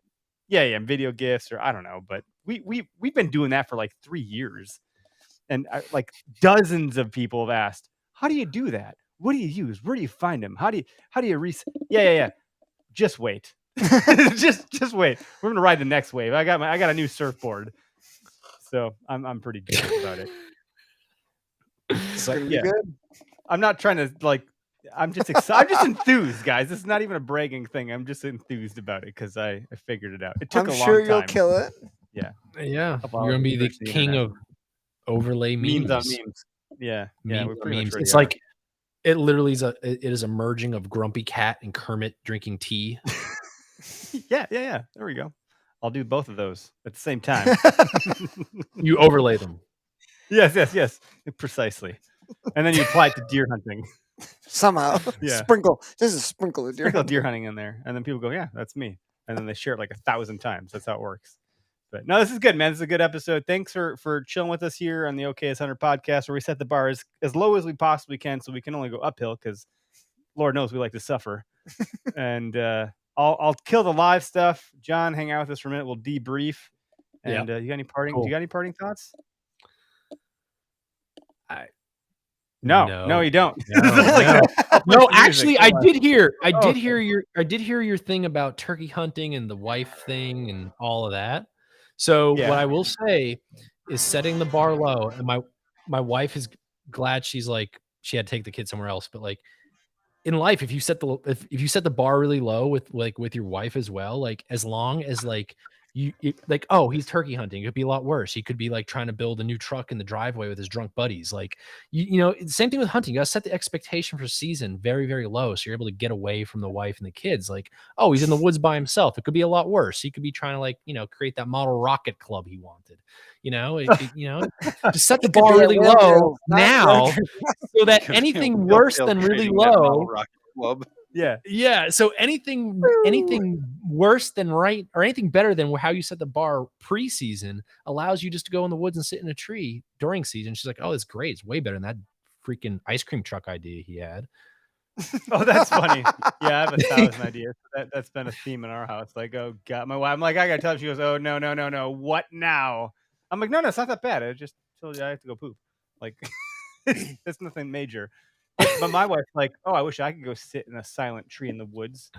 [SPEAKER 2] Yeah, video gifs, or I don't know, but we've been doing that for like 3 years, and like dozens of people have asked, "How do you do that? What do you use? Where do you find them? How do you reset?" Yeah. Just wait. just wait. We're gonna ride the next wave. I got a new surfboard, so I'm pretty jazzed about it.
[SPEAKER 3] It's
[SPEAKER 2] But
[SPEAKER 3] gonna be
[SPEAKER 2] yeah,
[SPEAKER 3] good.
[SPEAKER 2] I'm not trying to like. I'm just excited. I'm just enthused, guys. This is not even a bragging thing. I'm just enthused about it because I figured it out. It took
[SPEAKER 3] I'm
[SPEAKER 2] a
[SPEAKER 3] sure
[SPEAKER 2] long
[SPEAKER 3] you'll
[SPEAKER 2] time.
[SPEAKER 3] kill it.
[SPEAKER 5] Yeah,
[SPEAKER 2] Couple
[SPEAKER 5] you're
[SPEAKER 2] hours
[SPEAKER 5] gonna be the
[SPEAKER 2] research the
[SPEAKER 5] king
[SPEAKER 2] internet.
[SPEAKER 5] of overlay memes.
[SPEAKER 2] Memes on memes. Yeah,
[SPEAKER 5] Memes
[SPEAKER 2] we're
[SPEAKER 5] on
[SPEAKER 2] pretty much
[SPEAKER 5] memes.
[SPEAKER 2] ready
[SPEAKER 5] It's
[SPEAKER 2] to
[SPEAKER 5] like it literally is a merging of Grumpy Cat and Kermit drinking tea.
[SPEAKER 2] yeah. There we go. I'll do both of those at the same time.
[SPEAKER 5] You overlay them.
[SPEAKER 2] Yes, precisely. And then you apply it to deer hunting.
[SPEAKER 3] Somehow.
[SPEAKER 2] Yeah.
[SPEAKER 3] Sprinkle. Just a sprinkle of deer.
[SPEAKER 2] Sprinkle deer hunting in there, and then people go, "Yeah, that's me," and then they share it like 1,000 times. That's how it works. But no, this is good, man. This is a good episode. Thanks for chilling with us here on the OKS Hunter podcast, where we set the bar as low as we possibly can, so we can only go uphill because Lord knows we like to suffer. And I'll kill the live stuff. John, hang out with us for a minute. We'll debrief. And you got any parting?
[SPEAKER 5] Cool.
[SPEAKER 2] Do you got any parting thoughts? No, you don't.
[SPEAKER 5] No, actually, I
[SPEAKER 2] Come on.
[SPEAKER 5] did hear. I
[SPEAKER 2] Oh,
[SPEAKER 5] did hear your thing about turkey hunting and the wife thing and all of that. So
[SPEAKER 2] Yeah.
[SPEAKER 5] what I will say is setting the bar low. And my wife is glad she had to take the kid somewhere else. But like in life, if you set the bar really low with your wife as well, like as long as like he's turkey hunting, it could be a lot worse. He could be like trying to build a new truck in the driveway with his drunk buddies. Like same thing with hunting. You gotta set the expectation for season very, very low, so you're able to get away from the wife and the kids. Like, oh, he's in the woods by himself, it could be a lot worse. He could be trying to create that model rocket club he wanted. Just set the bar really low now, so that anything worse than really low.
[SPEAKER 1] Rocket Club.
[SPEAKER 2] Yeah.
[SPEAKER 5] So anything worse than right or anything better than how you set the bar preseason allows you just to go in the woods and sit in a tree during season. She's like, oh, it's great. It's way better than that freaking ice cream truck idea he had.
[SPEAKER 2] Oh, that's funny. Yeah, I have 1,000 ideas. That's been a theme in our house. Like, oh God, my wife. I'm like, I gotta tell her. She goes, oh no. What now? I'm like, no, it's not that bad. I just told you I have to go poop. Like, it's nothing major. But my wife's like, oh, I wish I could go sit in a silent tree in the woods.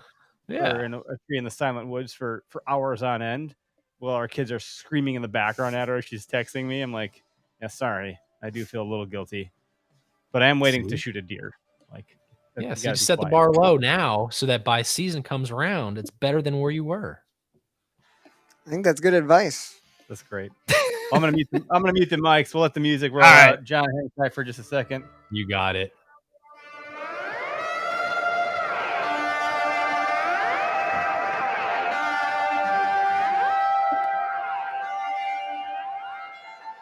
[SPEAKER 5] Yeah.
[SPEAKER 2] Or in a tree in the silent woods for hours on end. while our kids are screaming in the background at her, she's texting me. I'm like, yeah, sorry, I do feel a little guilty, but I am waiting to shoot a deer. Like,
[SPEAKER 5] Yeah,
[SPEAKER 2] you
[SPEAKER 5] so you
[SPEAKER 2] gotta
[SPEAKER 5] just
[SPEAKER 2] be
[SPEAKER 5] set the
[SPEAKER 2] quiet.
[SPEAKER 5] bar low now so that by season comes around, it's better than where you were.
[SPEAKER 3] I think that's good advice.
[SPEAKER 2] That's great. I'm gonna mute the mics. We'll let the music roll
[SPEAKER 5] All right.
[SPEAKER 2] out. John, hang tight for just a second.
[SPEAKER 5] You got it.